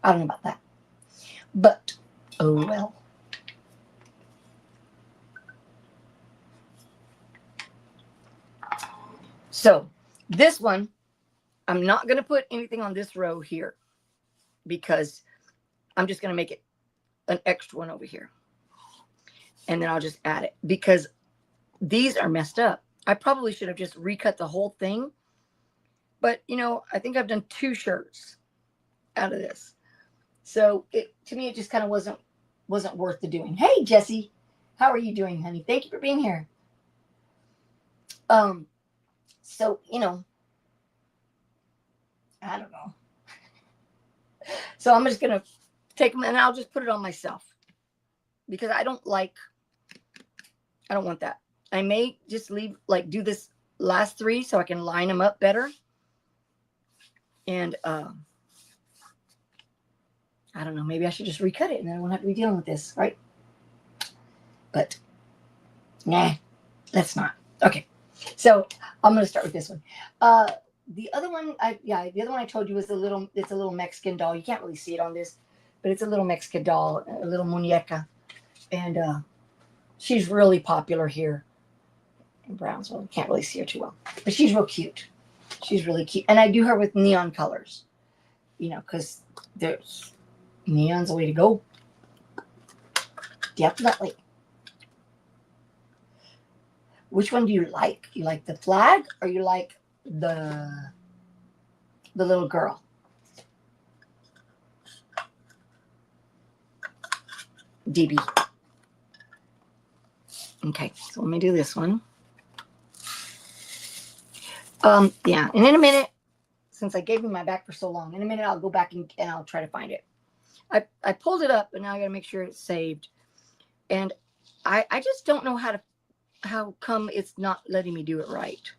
about that, but oh well. So this one, I'm not going to put anything on this row here, because I'm just going to make it an extra one over here. And then I'll just add it, because these are messed up. I probably should have just recut the whole thing. But, I think I've done 2 shirts out of this. So to me, it just kind of wasn't worth the doing. Hey, Jessie, how are you doing, honey? Thank you for being here. So, I don't know. So I'm just going to take them, and I'll just put it on myself, because I don't want that. I may just do this last 3 so I can line them up better. And I don't know, maybe I should just recut it, and then I won't have to be dealing with this, right? But nah, let's not. Okay. So I'm going to start with this one. the other one, the other one I told you was it's a little Mexican doll. You can't really see it on this, but it's a little Mexican doll, a little muñeca. And she's really popular here in Brownsville. You can't really see her too well, but she's real cute. She's really cute. And I do her with neon colors, because there's neon's the way to go. Definitely. Which one do you like? You like the flag or you like the little girl? DB. Okay, so let me do this one. Yeah, and in a minute, since I gave you my back for so long, in a minute I'll go back and I'll try to find it. I pulled it up, but now I gotta make sure it's saved. And I just don't know how come it's not letting me do it right,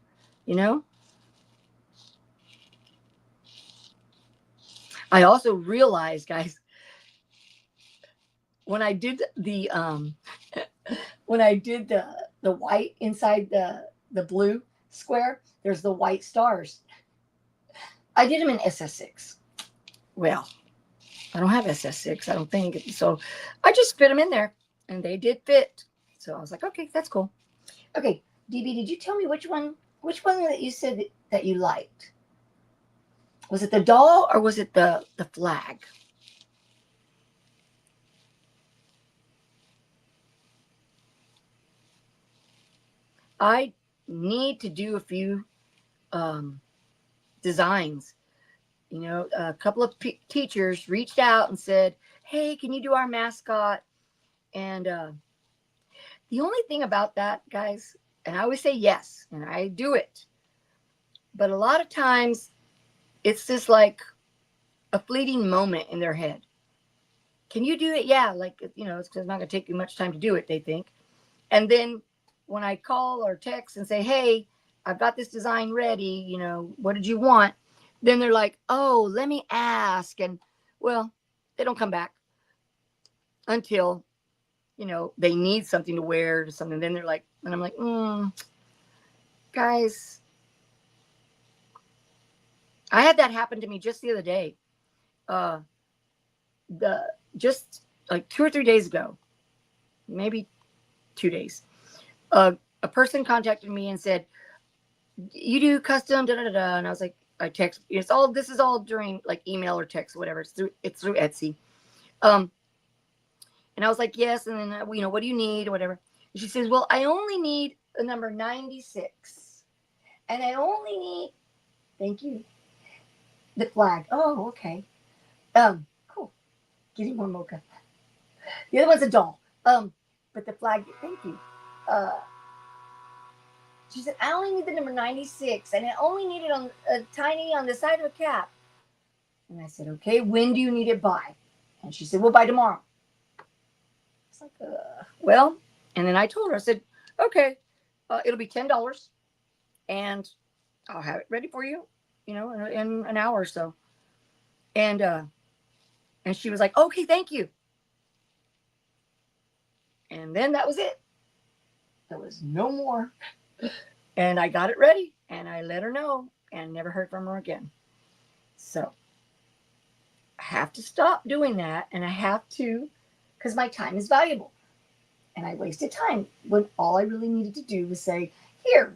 I also realized, guys, when I did the white inside the blue square, there's the white stars. I did them in SS6. Well, I don't have SS6, I don't think. So I just fit them in there and they did fit. So I was like, okay, that's cool. Okay, DB, did you tell me which one that you said that you liked? Was it the doll or was it the flag? I need to do a few designs. A couple of teachers reached out and said, hey, can you do our mascot? And the only thing about that, guys, and I always say yes, and I do it, but a lot of times it's just like a fleeting moment in their head. Can you do it? Yeah, it's because it's not going to take you much time to do it, they think. And then when I call or text and say, hey, I've got this design ready, what did you want? Then they're like, oh, let me ask. And well, they don't come back until, they need something to wear or something. Then they're like, and I'm like, guys, I had that happen to me just the other day. Just like 2 or 3 days ago, maybe 2 days, a person contacted me and said, you do custom da da da da, and I was like, I text. This is all during like email or text or whatever. It's through Etsy. And I was like, yes. And then what do you need or whatever? And she says, well, I only need the number 96, and I only need, thank you, the flag. Oh, okay. Cool. Getting more mocha. The other one's a doll. But the flag. Thank you. She said, I only need the number 96, and I only need it on tiny on the side of a cap. And I said, okay, when do you need it by? And she said, well, by tomorrow. It's like, well, and then I told her, I said, okay, it'll be $10, and I'll have it ready for you, in an hour or so. And she was like, okay, thank you. And then that was it. There was no more. And I got it ready, and I let her know, and never heard from her again. So I have to stop doing that, and I have to, because my time is valuable. And I wasted time when all I really needed to do was say,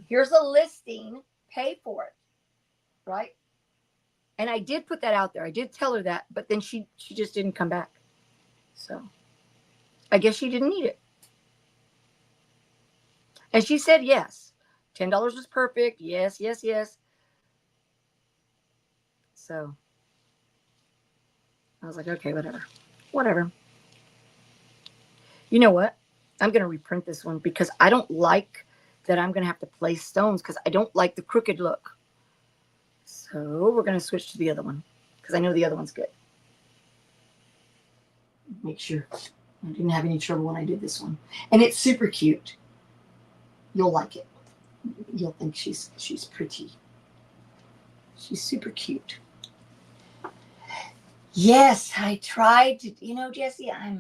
here's a listing, pay for it, right? And I did put that out there. I did tell her that, but then she just didn't come back. So I guess she didn't need it. And she said yes. $10 was perfect. Yes, yes, yes. So I was like, okay, whatever. You know what? I'm going to reprint this one because I don't like that I'm going to have to place stones because I don't like the crooked look. So we're going to switch to the other one because I know the other one's good. Make sure I didn't have any trouble when I did this one. And it's super cute. You'll like it. You'll think she's pretty. She's super cute. Yes, I tried to, Jessie, I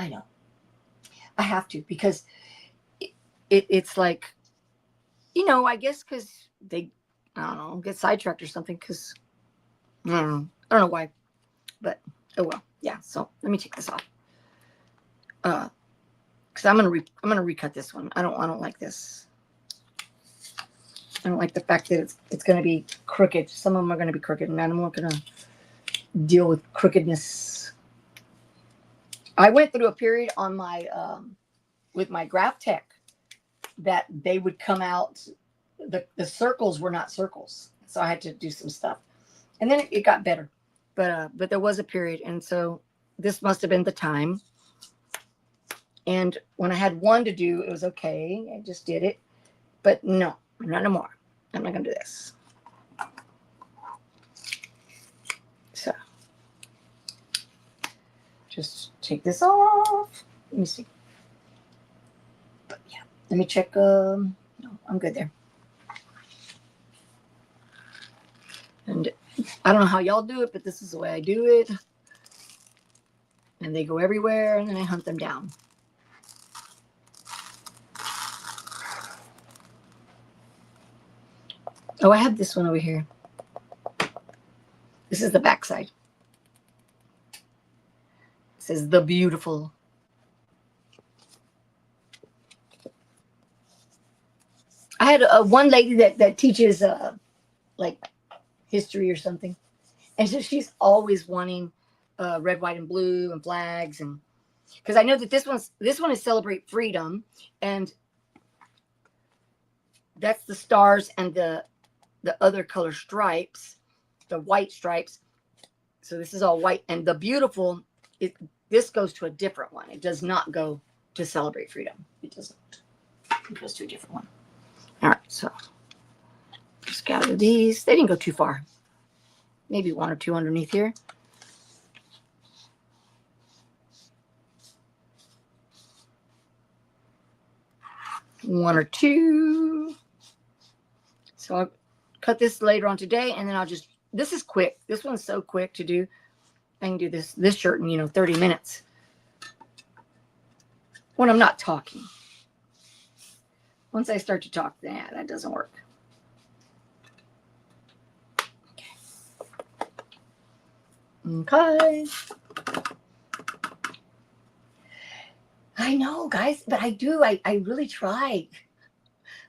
know. I have to because it's like, I guess because I don't know, get sidetracked or something because I don't know why, but oh well. Yeah. So let me take this off. Because I'm gonna recut this one. I don't like this. I don't like the fact that it's gonna be crooked. Some of them are gonna be crooked, and I'm not gonna deal with crookedness. I went through a period on my with my Graph Tech that they would come out. The circles were not circles, so I had to do some stuff, and then it got better. But there was a period, and so this must have been the time. And when I had one to do, it was okay. I just did it. But no, not anymore. I'm not going to do this. So, just take this off. Let me see. But yeah, let me check. No, I'm good there. And I don't know how y'all do it, but this is the way I do it. And they go everywhere, and then I hunt them down. Oh, I have this one over here. This is the backside. It says "The Beautiful." I had one lady that teaches like history or something, and so she's always wanting red, white, and blue and flags, and because I know that this one is Celebrate Freedom, and that's the stars and the other color stripes, the white stripes. So this is all white, and the beautiful, this goes to a different one. It does not go to Celebrate Freedom. It doesn't. It goes to a different one. All right, so just gather these. They didn't go too far. Maybe one or two underneath here. One or two. So I'll cut this later on today, and then I'll just, this is quick. This one's so quick to do. I can do this shirt in 30 minutes when I'm not talking. Once I start to talk, that doesn't work. Okay. I know, guys, but I do. I really try.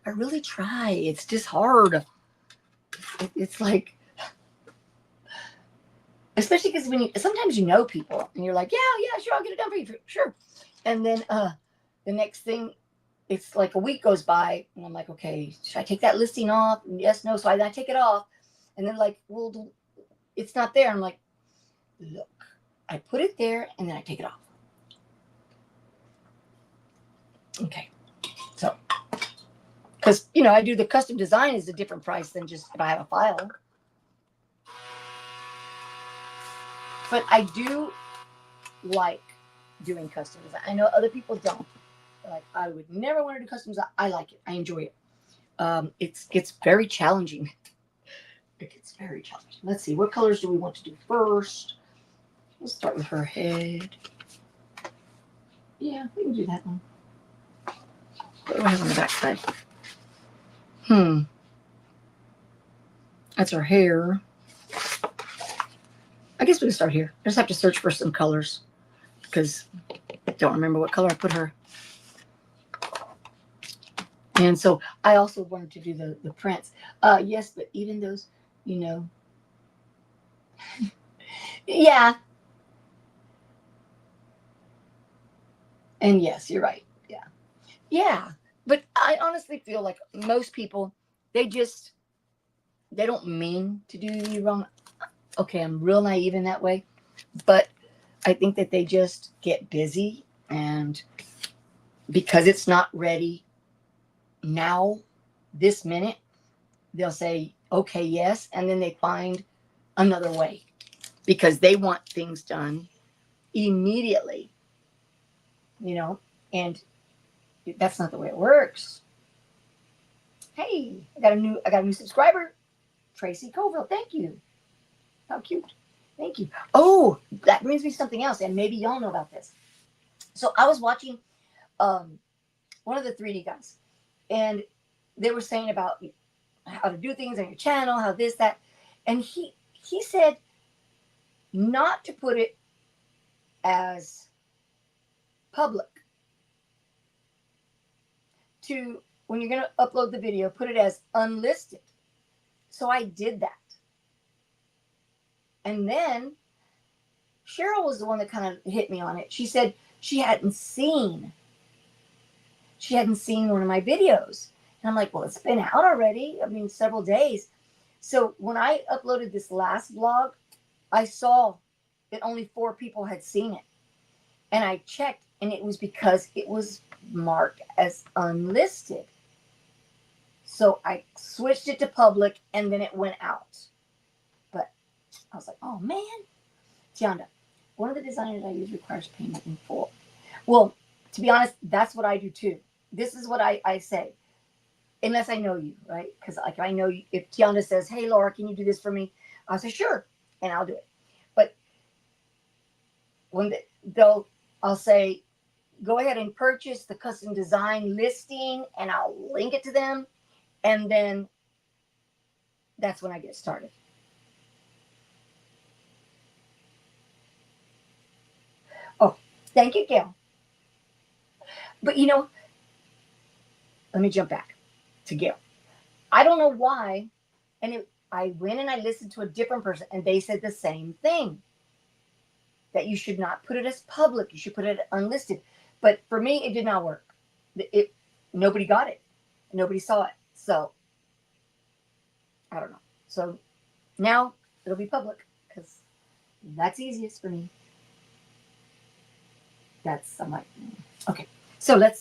I really try. It's just hard. It's like, especially because sometimes people and you're like, yeah, sure, I'll get it done for you, sure. And then the next thing, it's like a week goes by, and I'm like, okay, should I take that listing off? Yes, no. So I take it off, and then like, well, it's not there. I'm like, look, I put it there, and then I take it off. Okay, so because I do the custom design is a different price than just if I have a file. But I do like doing custom design. I know other people don't. Like, I would never want to do custom design. I like it. I enjoy it. It's very challenging. It gets very challenging. Let's see. What colors do we want to do first? We'll start with her head. Yeah, we can do that one. What do I have on the back side? That's her hair. I guess we can start here. I just have to search for some colors because I don't remember what color I put her. And so I also wanted to do the prints. Yes, but even those, yeah. And yes, you're right. Yeah. Yeah. But I honestly feel like most people, they don't mean to do you wrong. Okay, I'm real naive in that way. But I think that they just get busy, and because it's not ready now, this minute, they'll say, okay, yes, and then they find another way because they want things done immediately, and that's not the way it works. Hey, I got a new subscriber, Tracy Colville. Thank you. How cute. Thank you. Oh, that brings me something else, and maybe y'all know about this. So I was watching one of the 3D guys, and they were saying about how to do things on your channel, how this, that. And he said not to put it as public. To, when you're going to upload the video, put it as unlisted. So I did that. And then Cheryl was the one that kind of hit me on it. She said she hadn't seen one of my videos. And I'm like, well, it's been out already. I mean, several days. So when I uploaded this last vlog, I saw that only 4 people had seen it. And I checked, and it was because it was marked as unlisted. So I switched it to public, and then it went out. But I was like, oh, man. Tianda, one of the designers I use requires payment in full. Well, to be honest, that's what I do too. This is what I say. Unless I know you, right? Because like I know you, if Tianda says, hey, Laura, can you do this for me? I'll say, sure, and I'll do it. But when I'll say, go ahead and purchase the custom design listing, and I'll link it to them. And then that's when I get started. Oh, thank you, Gail. But you know, let me jump back to Gail. I don't know why. And I went and I listened to a different person, and they said the same thing. That you should not put it as public. You should put it unlisted. But for me, it did not work. Nobody got it. Nobody saw it. So, I don't know. So, now it'll be public because that's easiest for me. That's, I'm like, okay. So, let's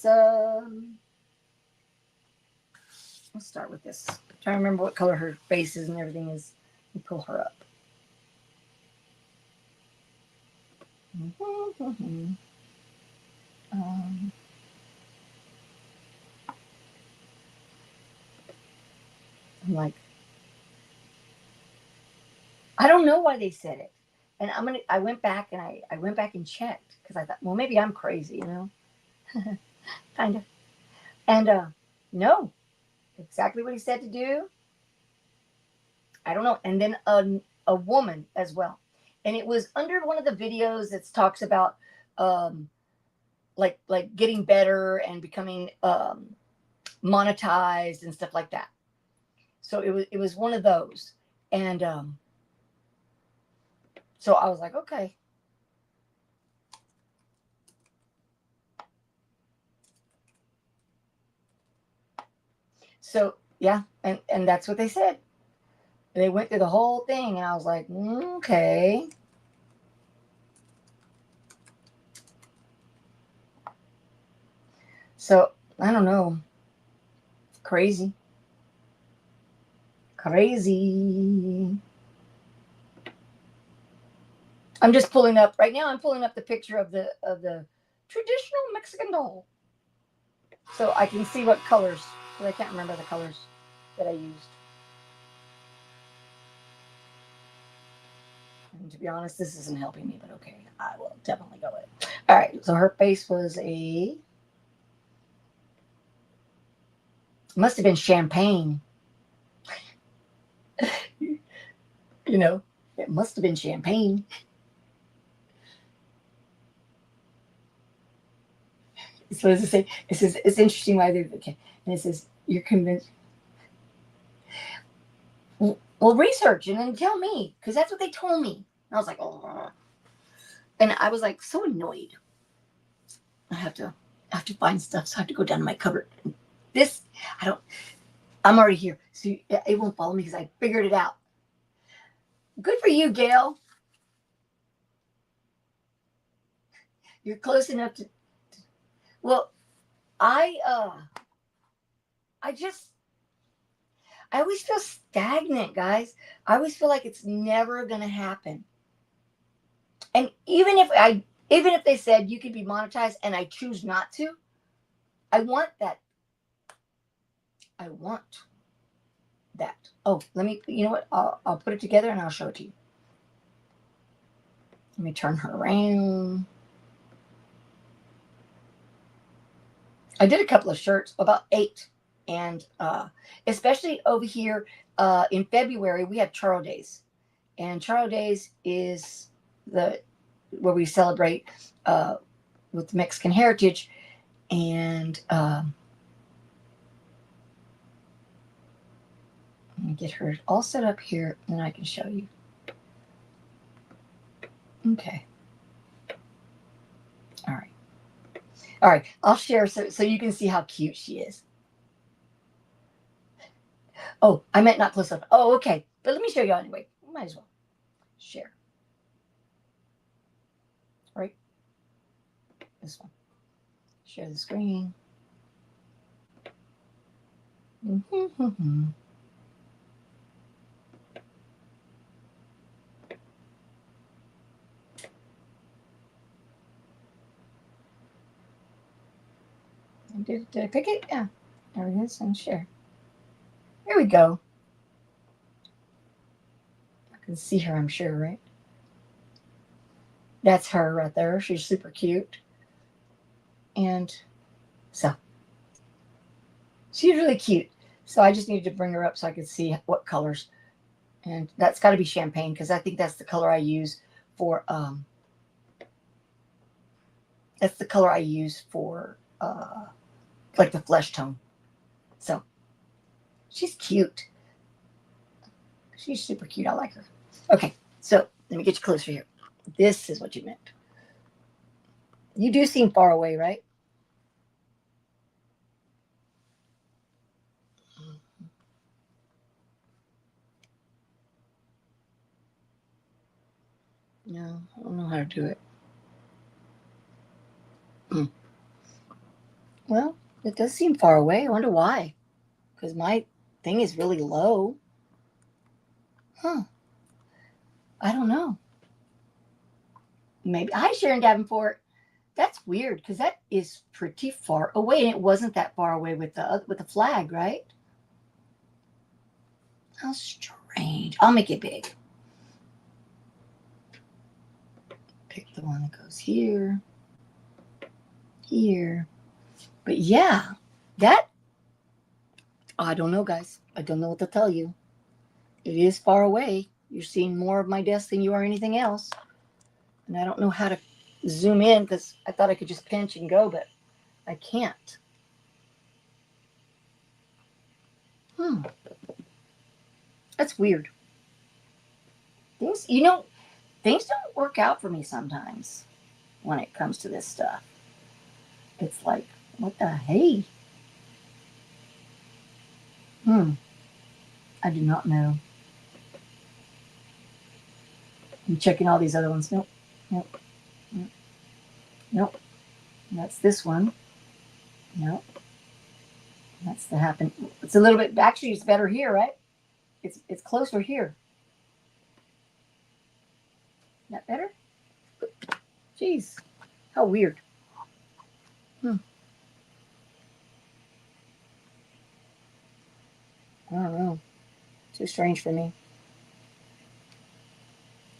start with this. I'm trying to remember what color her face is and everything is. Let me pull her up. I'm like, I don't know why they said it. And I went back and I went back and checked because I thought, well, maybe I'm crazy, you know, kind of. And no, exactly what he said to do. I don't know. And then a woman as well. And it was under one of the videos that talks about like getting better and becoming monetized and stuff like that. So it was one of those. And so I was like, okay. So yeah, and that's what they said. They went through the whole thing, and I was like, okay. So I don't know. Crazy. I'm just pulling up right now. I'm pulling up the picture of the traditional Mexican doll, so I can see what colors. But I can't remember the colors that I used. And to be honest, this isn't helping me, but okay, I will definitely go with it. All right, so her face was must have been champagne. You know, it must have been champagne. So what does it say? It says, it's interesting why they're okay. And it says, you're convinced. Well, research and then tell me, because that's what they told me. And I was like, oh. And I was like so annoyed. I have to find stuff, so I have to go down to my cupboard. This, I'm already here. So it won't follow me because I figured it out. Good for you, Gail. You're close enough to well, I always feel stagnant, guys. I always feel like it's never gonna happen. And even if they said you could be monetized and I choose not to, I want that. I want that. Oh, let me, you know what? I'll put it together and I'll show it to you. Let me turn her around. I did a couple of shirts, about 8. And especially over here in February, we have Charo Days. And Charo Days is the where we celebrate with Mexican heritage. And let me get her all set up here, and I can show you. Okay. All right. All right. I'll share so you can see how cute she is. Oh, I meant not close up. Oh, okay. But let me show you anyway. Might as well share. Right. This one. Share the screen. Did I pick it? Yeah. There it is. And share. There we go. I can see her, I'm sure, right? That's her right there. She's super cute. And so she's really cute. So I just needed to bring her up so I could see what colors. And that's got to be champagne because I think that's the color I use for like the flesh tone. So she's cute. She's super cute. I like her. Okay, so let me get you closer here. This is what you meant. You do seem far away, right? No, I don't know how to do it. Well, it does seem far away. I wonder why. Because my thing is really low. Huh. I don't know. Maybe. Hi, Sharon Davenport. That's weird because that is pretty far away, and it wasn't that far away with the flag, right? How strange. I'll make it big. Pick the one that goes here, here. But yeah, that, I don't know, guys. I don't know what to tell you. It is far away. You're seeing more of my desk than you are anything else. And I don't know how to zoom in because I thought I could just pinch and go, but I can't. That's weird. Things don't work out for me sometimes when it comes to this stuff. It's like, what the hey? I do not know. I'm checking all these other ones. Nope. Nope. Nope. Nope. That's this one. Nope. That's the happen. It's a little bit, actually it's better here, right? It's closer here. That better? Jeez. How weird. I don't know. Too strange for me.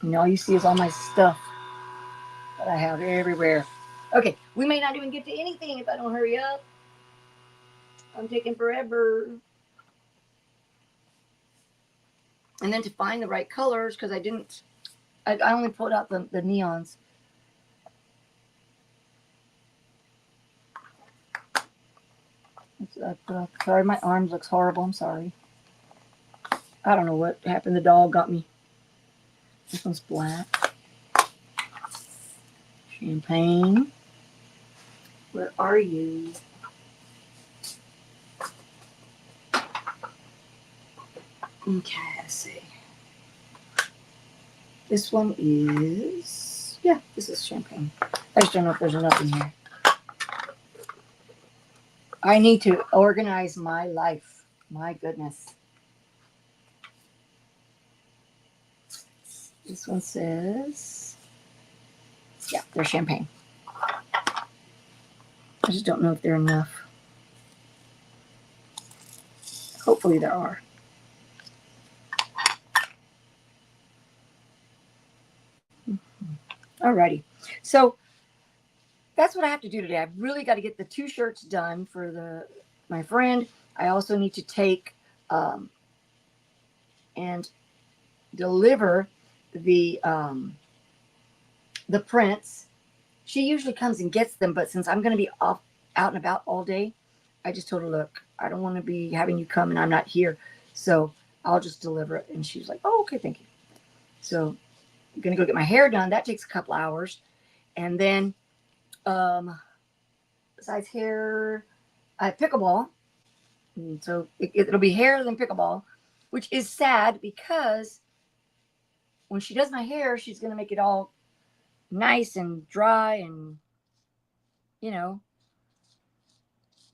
And all you see is all my stuff that I have everywhere. Okay, we may not even get to anything if I don't hurry up. I'm taking forever. And then to find the right colors, because I only pulled out the neons. Sorry, my arms looks horrible. I'm sorry. I don't know what happened. The dog got me. This one's black. Champagne. Where are you? Okay, let's see. This one is, yeah, this is champagne. I just don't know if there's enough in here. I need to organize my life. My goodness. This one says, yeah, they're champagne. I just don't know if they're enough. Hopefully there are. Alrighty. So that's what I have to do today. I've really got to get the 2 shirts done for my friend I also need to take and deliver the prints. She usually comes and gets them, but since I'm going to be out and about all day, I just told her, look, I don't want to be having you come and I'm not here, so I'll just deliver it. And she was like, oh, okay, thank you. So I'm going to go get my hair done. That takes a couple hours. And then besides hair, I have pickleball. And so it'll be hair then pickleball, which is sad because when she does my hair, she's going to make it all nice and dry. And, you know,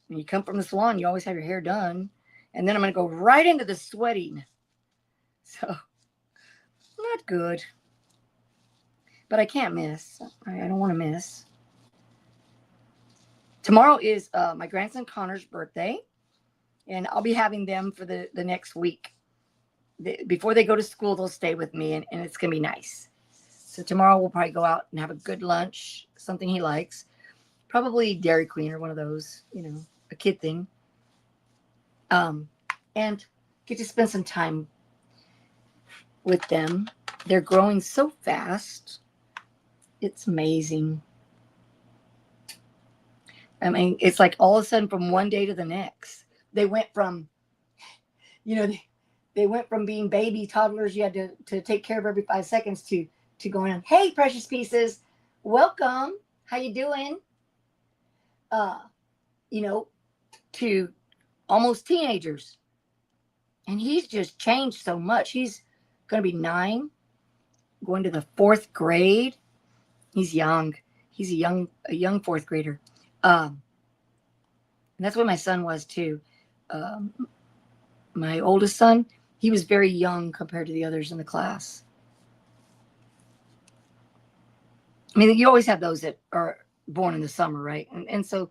when you come from the salon, you always have your hair done. And then I'm going to go right into the sweating. So, not good. But I can't miss. I don't want to miss. Tomorrow is my grandson Connor's birthday. And I'll be having them for the next week. Before they go to school, they'll stay with me. And it's going to be nice. So tomorrow we'll probably go out and have a good lunch. Something he likes. Probably Dairy Queen or one of those, you know, a kid thing. And get to spend some time with them. They're growing so fast. It's amazing. I mean, it's like all of a sudden from one day to the next. They went from, you know, they went from being baby toddlers you had to take care of every 5 seconds to going on, hey, precious pieces, welcome. How you doing? You know, to almost teenagers. And he's just changed so much. He's going to be 9, going to the 4th grade. He's young. He's a young 4th grader. And that's what my son was too. My oldest son, he was very young compared to the others in the class. I mean, you always have those that are born in the summer, right? And so,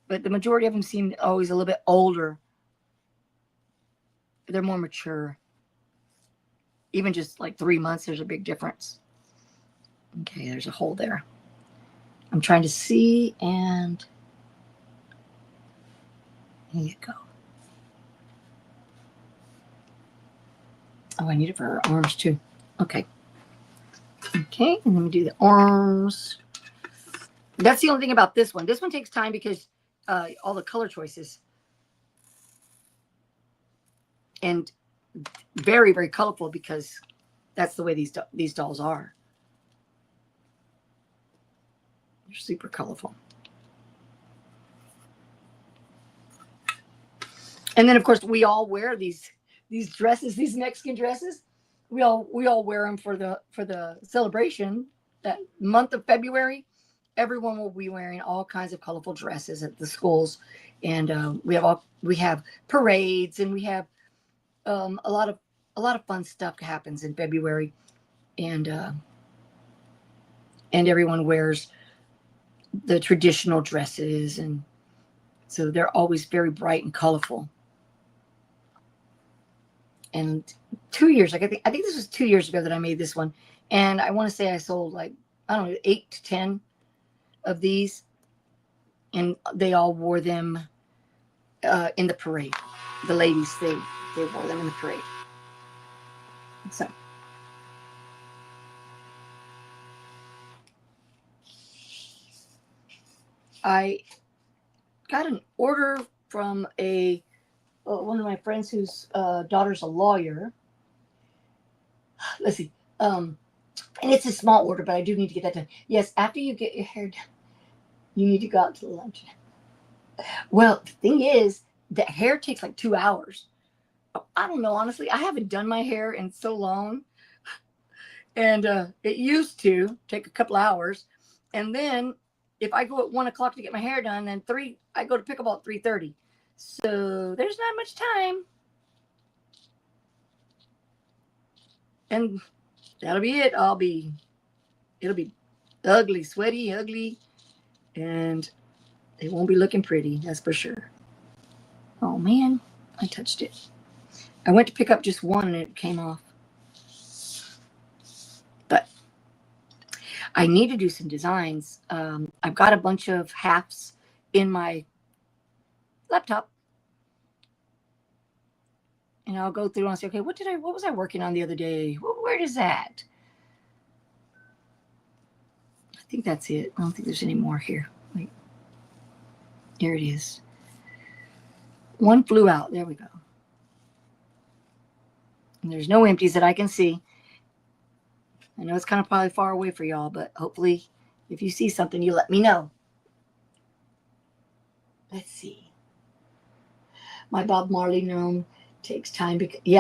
but the majority of them seem always a little bit older. They're more mature. Even just like 3 months, there's a big difference. Okay, there's a hole there. I'm trying to see, and here you go. Oh, I need it for her arms too. Okay. Okay, and let me do the arms. That's the only thing about this one. This one takes time because all the color choices. And very, very colorful because that's the way these dolls are. They're super colorful. And then, of course, we all wear these dresses, these Mexican dresses. We all wear them for the celebration. That month of February, everyone will be wearing all kinds of colorful dresses at the schools, and we have parades, and we have a lot of fun stuff happens in February, and everyone wears the traditional dresses, and so they're always very bright and colorful. And 2 years, like I think this was 2 years ago that I made this one, and I want to say I sold like, I don't know, 8 to 10 of these, and they all wore them in the parade. The ladies, they wore them in the parade. So I got an order from one of my friends whose daughter's a lawyer. Let's see. And it's a small order, but I do need to get that done. Yes, after you get your hair done, you need to go out to the lunch. Well, the thing is, the hair takes like 2 hours. I don't know, honestly. I haven't done my hair in so long. And it used to take a couple hours. And then if I go at 1 o'clock to get my hair done, then I go to pickleball at 3:30. So there's not much time. And that'll be it. It'll be ugly, sweaty, ugly, and it won't be looking pretty, that's for sure. Oh man, I touched it. I went to pick up just one and it came off. But I need to do some designs. I've got a bunch of halves in my laptop. And I'll go through and say, okay, what was I working on the other day? Where is that? I think that's it. I don't think there's any more here. Wait. Here it is. One flew out. There we go. And there's no empties that I can see. I know it's kind of probably far away for y'all, but hopefully if you see something, you let me know. Let's see. My Bob Marley gnome takes time because you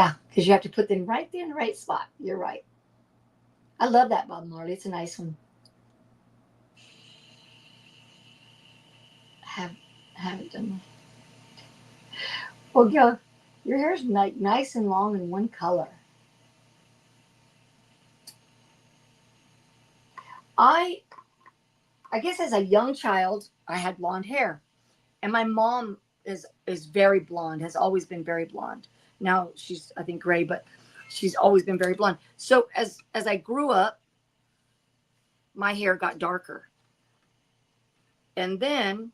have to put them right there in the right spot. You're right. I love that Bob Marley. It's a nice one. Haven't done that. Well, your hair's nice and long in one color. I guess as a young child, I had blonde hair, and my mom is very blonde. Has always been very blonde. Now she's, I think, gray, but she's always been very blonde. So as I grew up, my hair got darker, and then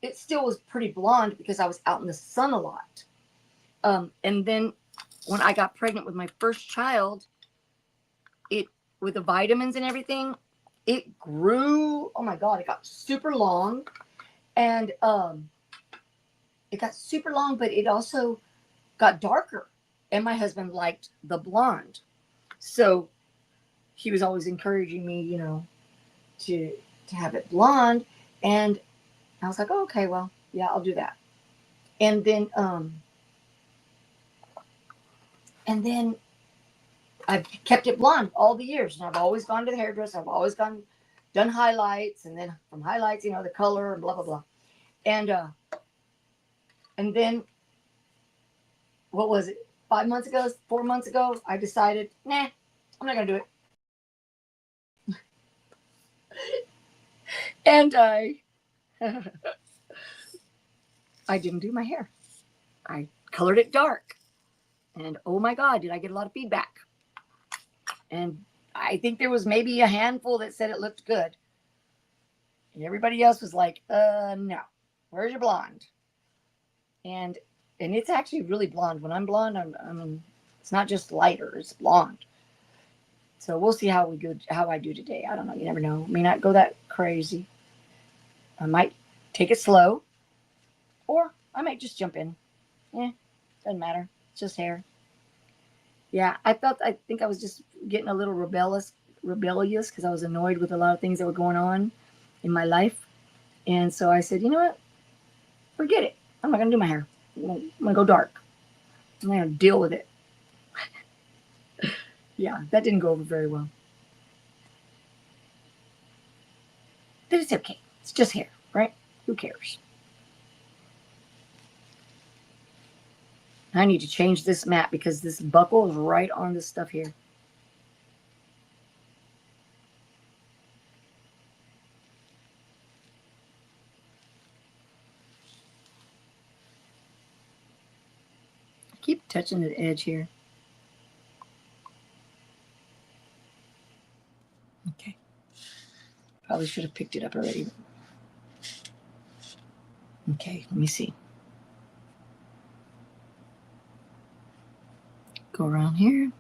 it still was pretty blonde because I was out in the sun a lot. And then when I got pregnant with my first child, with the vitamins and everything, it grew. Oh my God, it got super long. And it got super long, but it also got darker. And my husband liked the blonde. So he was always encouraging me, to have it blonde. And I was like, oh, okay, well, yeah, I'll do that. And then I've kept it blonde all the years, and I've always gone to the hairdresser. I've always done highlights, and then from highlights, the color and blah blah blah. And then what was it? 4 months ago, I decided, nah, I'm not gonna do it. And I didn't do my hair. I colored it dark, and oh my God, did I get a lot of feedback. And I think there was maybe a handful that said it looked good. And everybody else was like, no, where's your blonde? And it's actually really blonde. When I'm blonde, it's not just lighter, it's blonde. So we'll see how I do today. I don't know. You never know. May not go that crazy. I might take it slow, or I might just jump in. Doesn't matter. It's just hair. Yeah, I think I was just getting a little rebellious because I was annoyed with a lot of things that were going on in my life. And so I said, you know what? Forget it. I'm not going to do my hair. I'm going to go dark. I'm going to deal with it. Yeah, that didn't go over very well. But it's okay. It's just hair, right? Who cares? I need to change this mat because this buckle is right on this stuff here. I keep touching the edge here. Okay. Probably should have picked it up already. Okay, let me see. Go around here.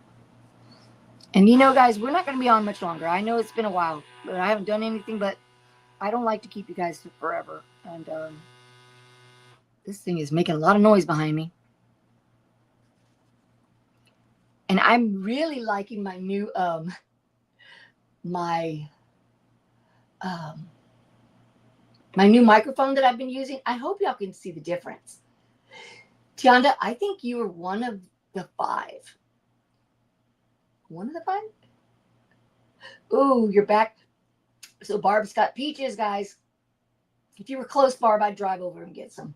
And guys, we're not going to be on much longer. I know it's been a while, but I haven't done anything, but I don't like to keep you guys forever. And this thing is making a lot of noise behind me. And I'm really liking my new my new microphone that I've been using. I hope y'all can see the difference. Tianda, I think you were one of the 5. One of the 5? Ooh, you're back. So Barb's got peaches, guys. If you were close, Barb, I'd drive over and get some.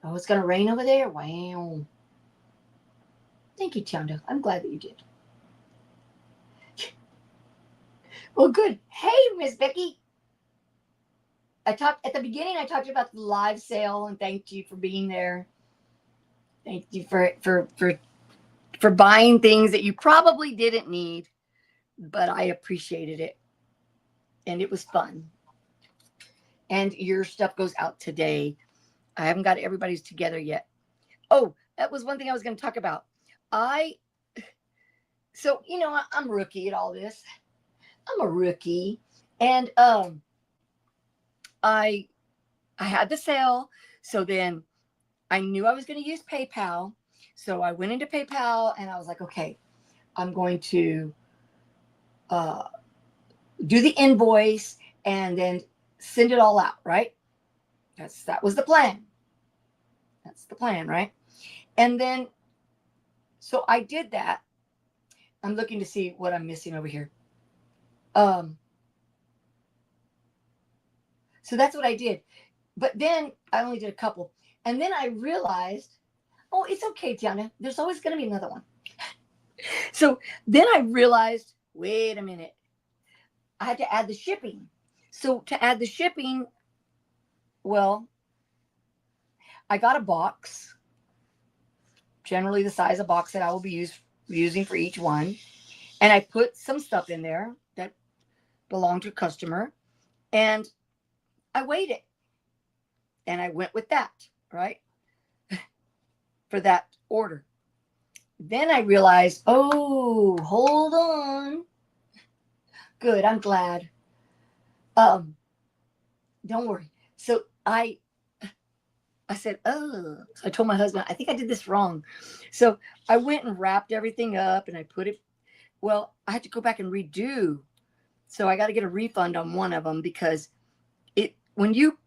Oh, it's going to rain over there? Wow. Thank you, Tianda. I'm glad that you did. Well, good. Hey, Miss Becky. At the beginning, I talked about the live sale and thanked you for being there. Thank you for buying things that you probably didn't need, but I appreciated it. And it was fun. And your stuff goes out today. I haven't got everybody's together yet. Oh, that was one thing I was going to talk about. So, you know, I'm a rookie at all this. I'm a rookie. And I had the sale. So then I knew I was going to use PayPal. So I went into PayPal and I was like, okay, I'm going to do the invoice and then send it all out, right? That was the plan. That's the plan, right? And then, so I did that. I'm looking to see what I'm missing over here. So that's what I did. But then I only did a couple. And then I realized, oh, it's okay, Tiana. There's always going to be another one. So then I realized, wait a minute. I had to add the shipping. So to add the shipping, well, I got a box, generally the size of box that I will be using for each one. And I put some stuff in there that belonged to a customer. And I weighed it. And I went with that, right? For that order. Then I realized, oh, hold on. Good, I'm glad. Don't worry. So I said, oh, so I told my husband, I think I did this wrong. So I went and wrapped everything up and I put it, well, I had to go back and redo. So I got to get a refund on one of them because when you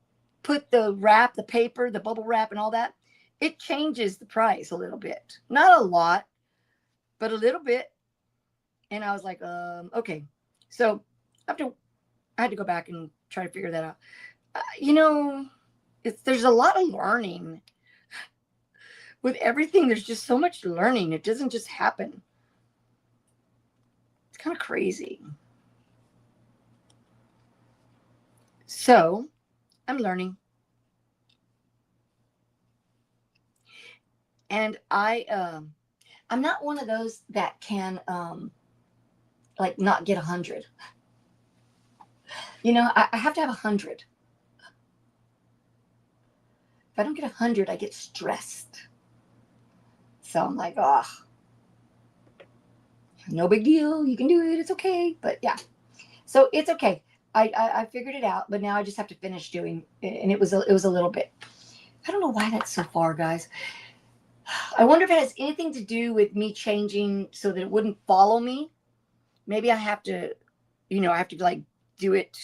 put the wrap, the paper, the bubble wrap and all that, it changes the price a little bit. Not a lot, but a little bit. And I was like, okay. So I had to go back and try to figure that out. You know, there's a lot of learning. With everything, there's just so much learning. It doesn't just happen. It's kind of crazy. So I'm learning. And I'm not one of those that can like not get 100. You know, I have to have 100. If I don't get 100, I get stressed. So I'm like, oh, no big deal. You can do it. It's okay. But yeah, so it's okay. I figured it out, but now I just have to finish doing it. And it was a little bit. I don't know why that's so far, guys. I wonder if it has anything to do with me changing so that it wouldn't follow me. Maybe I have to, you know, I have to like do it.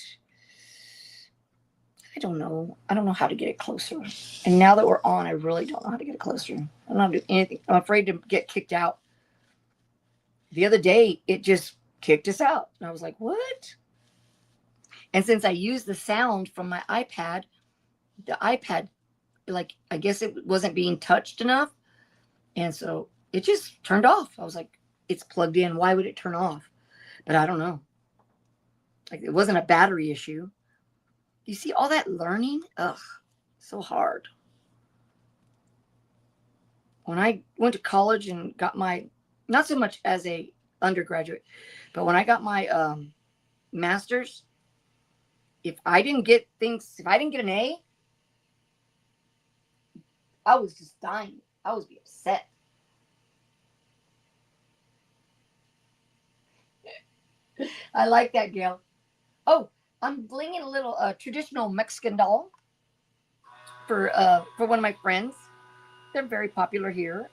I don't know. I don't know how to get it closer. And now that we're on, I really don't know how to get it closer. I don't know how to do anything. I'm afraid to get kicked out. The other day, it just kicked us out. And I was like, what? And since I used the sound from my iPad, the iPad, like, I guess it wasn't being touched enough. And so it just turned off. I was like, it's plugged in. Why would it turn off? But I don't know. Like, it wasn't a battery issue. You see all that learning? Ugh, so hard. When I went to college and got my, not so much as a undergraduate, but when I got my master's, if I didn't get an A, I was just dying. I was be upset. I like that, Gail. Oh, I'm blinging a little traditional Mexican doll for one of my friends. They're very popular here,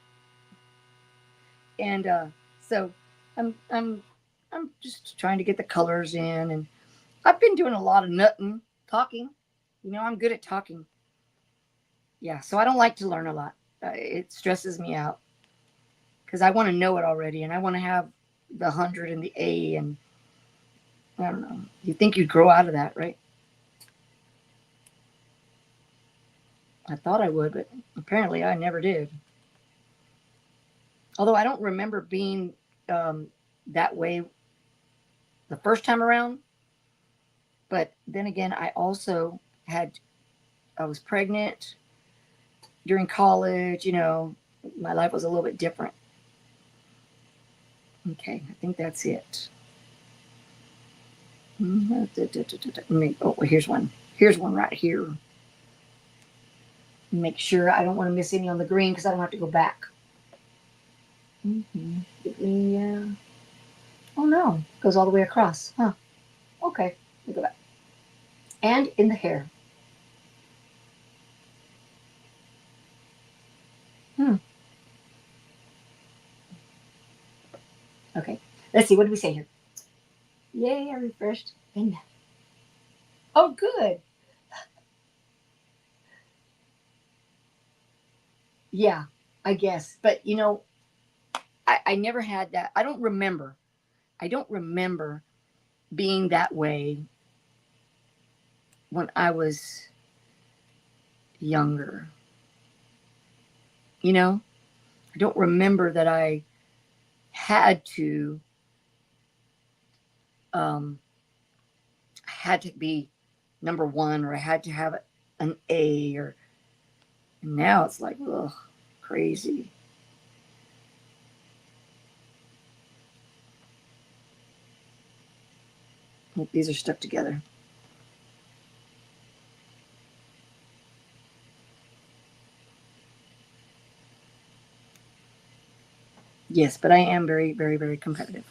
and so I'm just trying to get the colors in, and I've been doing a lot of talking. You know, I'm good at talking. Yeah, so I don't like to learn a lot. It stresses me out because I want to know it already, and I want to have the 100 and the A, and I don't know. You think you'd grow out of that, right? I thought I would, but apparently I never did. Although I don't remember being that way the first time around. But then again, I was pregnant during college. You know, my life was a little bit different. Okay, I think that's it. Oh, here's one. Here's one right here. Make sure I don't want to miss any on the green because I don't have to go back. Mm-hmm. The green, yeah. Oh no, goes all the way across. Huh. Okay, let me go back. And in the hair. Okay, let's see. What did we say here? Yay, I refreshed. And oh, good. Yeah, I guess. But you know, I never had that. I don't remember. I don't remember being that way when I was younger. You know, I don't remember that I had to be number one, or I had to have an A, or now it's like, ugh, crazy. These are stuck together. Yes, but I am very, very, very competitive.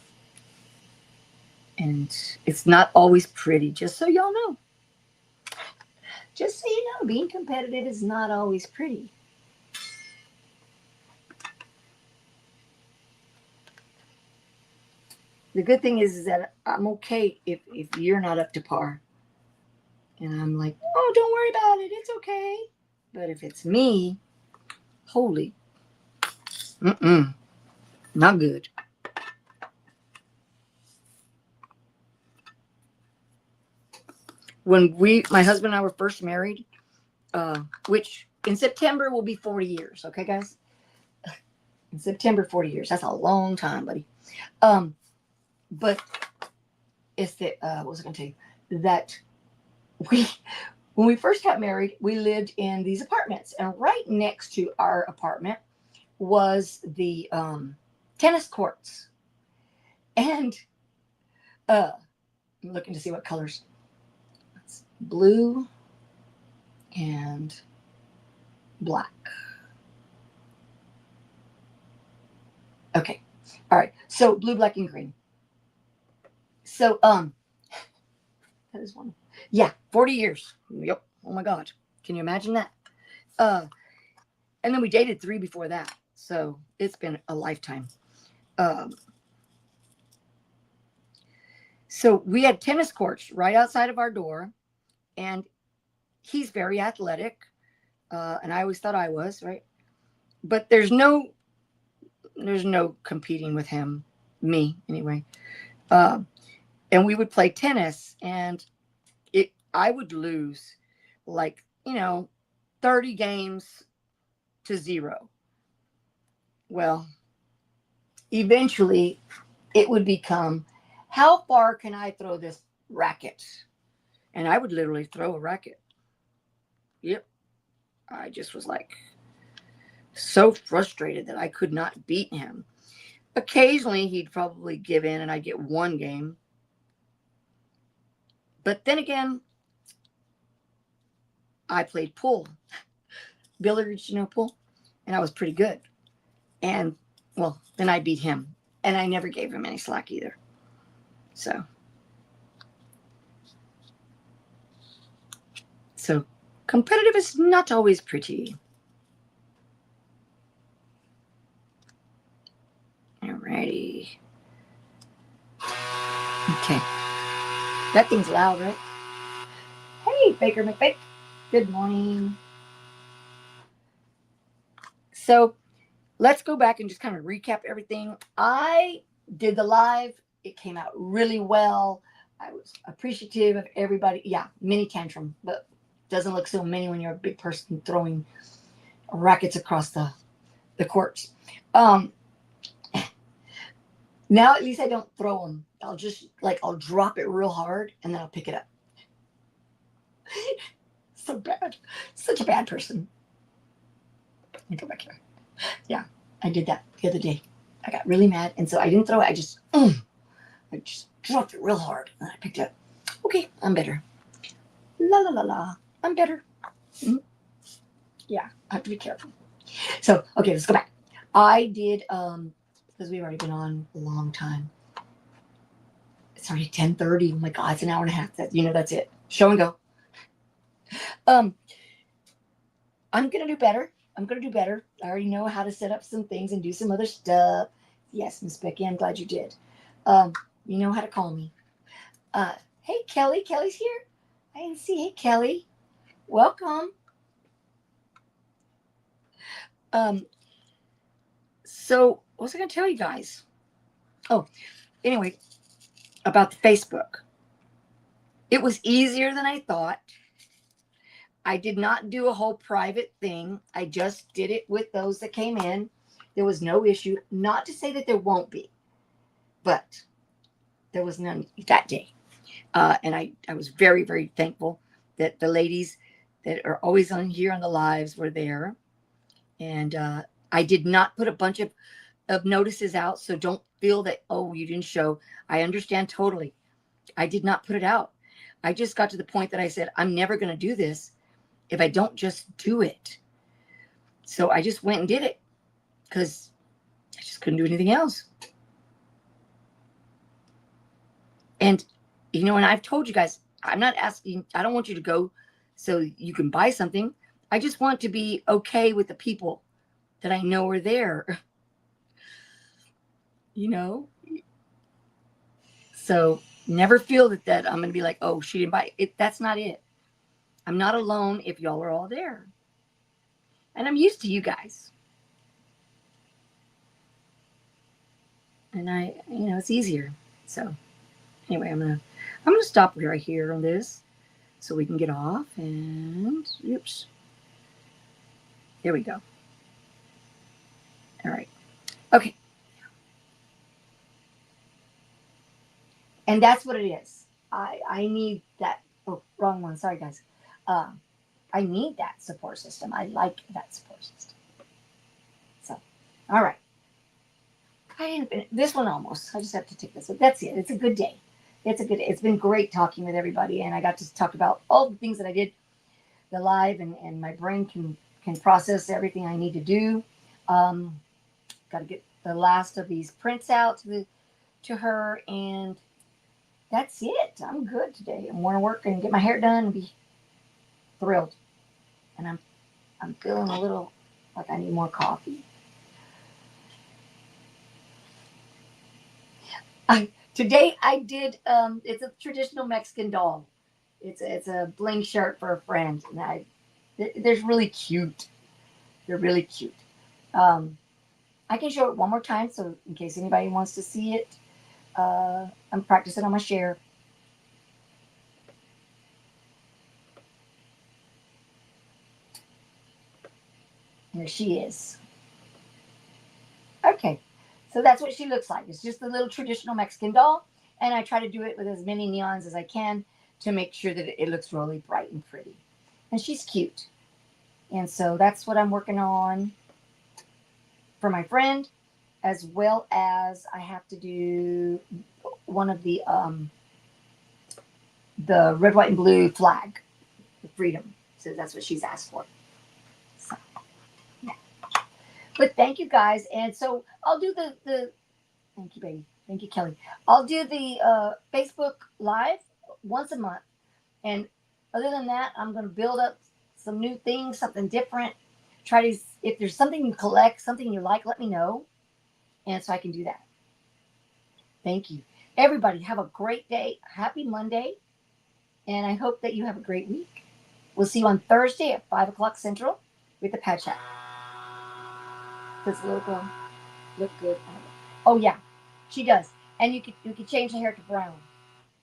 And it's not always pretty, just so y'all know. Just so you know, being competitive is not always pretty. The good thing is that I'm okay if you're not up to par. And I'm like, oh, don't worry about it. It's okay. But if it's me, holy, not good. When my husband and I were first married, which in September will be 40 years. Okay, guys? In September, 40 years. That's a long time, buddy. But it's the, what was I going to tell you? That when we first got married, we lived in these apartments. And right next to our apartment was the tennis courts. And I'm looking to see what colors. It's blue and black. Okay. All right. So blue, black, and green. So that is one. Yeah, 40 years. Yep. Oh my God. Can you imagine that? And then we dated 3 before that. So it's been a lifetime. So we had tennis courts right outside of our door, and he's very athletic. And I always thought I was, right? But there's no competing with him, me anyway. And we would play tennis, and I would lose like, 30 games to 0. Well, eventually it would become, how far can I throw this racket? And I would literally throw a racket. Yep. I just was like so frustrated that I could not beat him. Occasionally he'd probably give in and I'd get 1 game. But then again, I played pool. Billiards, pool. And I was pretty good. And, well, then I beat him. And I never gave him any slack either. So competitive is not always pretty. Alrighty. Okay. That thing's loud, right? Hey, Baker McBake. Good morning. So let's go back and just kind of recap everything. I did the live. It came out really well. I was appreciative of everybody. Yeah, mini tantrum, but doesn't look so many when you're a big person throwing rackets across the courts. Now at least I don't throw them. I'll just I'll drop it real hard and then I'll pick it up. So bad. Such a bad person. Let me go back here. Yeah, I did that the other day. I got really mad, and so I didn't throw it. I just dropped it real hard, and I picked it up. Okay, I'm better. La la la la. I'm better. Mm-hmm. Yeah, I have to be careful. So, okay, let's go back. I did, because we've already been on a long time. It's already 10:30. Oh my God, it's an hour and a half. That's it. Show and go. Um, I'm gonna do better. I'm gonna do better. I already know how to set up some things and do some other stuff. Yes, Miss Becky, I'm glad you did. You know how to call me. Hey Kelly, Kelly's here. I didn't see. Hey Kelly, welcome. So what was I gonna tell you guys? Oh, anyway, about the Facebook. It was easier than I thought. I did not do a whole private thing. I just did it with those that came in. There was no issue. Not to say that there won't be, but there was none that day. And I was very, very thankful that the ladies that are always on here on the lives were there. And I did not put a bunch of notices out. So don't feel that, oh, you didn't show. I understand totally. I did not put it out. I just got to the point that I said, I'm never going to do this if I don't just do it. So I just went and did it because I just couldn't do anything else. And, and I've told you guys, I'm not asking, I don't want you to go so you can buy something. I just want to be okay with the people that I know are there. So never feel that I'm going to be like, oh, she didn't buy it. That's not it. I'm not alone if y'all are all there. And I'm used to you guys. And it's easier. So anyway, I'm gonna stop right here on this so we can get off. And oops. There we go. All right. Okay. And that's what it is. I need that. Oh, wrong one. Sorry, guys. I need that support system. I like that support system. So, all right. This one almost. I just have to take this. That's it. It's a good day. It's been great talking with everybody, and I got to talk about all the things that I did the live, and my brain can process everything I need to do. Got to get the last of these prints out to her, and that's it. I'm good today. I'm going to work and get my hair done and be thrilled. And I'm feeling a little like I need more coffee. Today I did. It's a traditional Mexican doll. It's a bling shirt for a friend, and they're really cute. They're really cute. I can show it one more time, so in case anybody wants to see it, I'm practicing on my share. There she is. Okay, so that's what she looks like. It's just a little traditional Mexican doll, and I try to do it with as many neons as I can to make sure that it looks really bright and pretty. And she's cute. And so that's what I'm working on for my friend, as well as I have to do one of the red, white, and blue flag, the freedom. So that's what she's asked for. So, yeah. But thank you guys. And so I'll do the thank you, baby. Thank you, Kelly. I'll do the Facebook Live once a month. And other than that, I'm going to build up some new things, something different. Try to, if there's something you collect, something you like, let me know. And so I can do that. Thank you. Everybody, have a great day. Happy Monday. And I hope that you have a great week. We'll see you on Thursday at 5 o'clock Central with the Pad Chat. Does the little girl look good? Oh, yeah, she does. And you can change the hair to brown.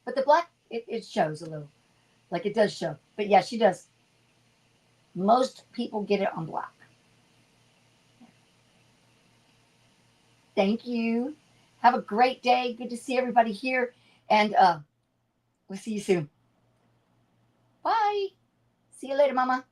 But the black, it shows a little. Like it does show. But yeah, she does. Most people get it on black. Thank you. Have a great day. Good to see everybody here. And we'll see you soon. Bye. See you later, Mama.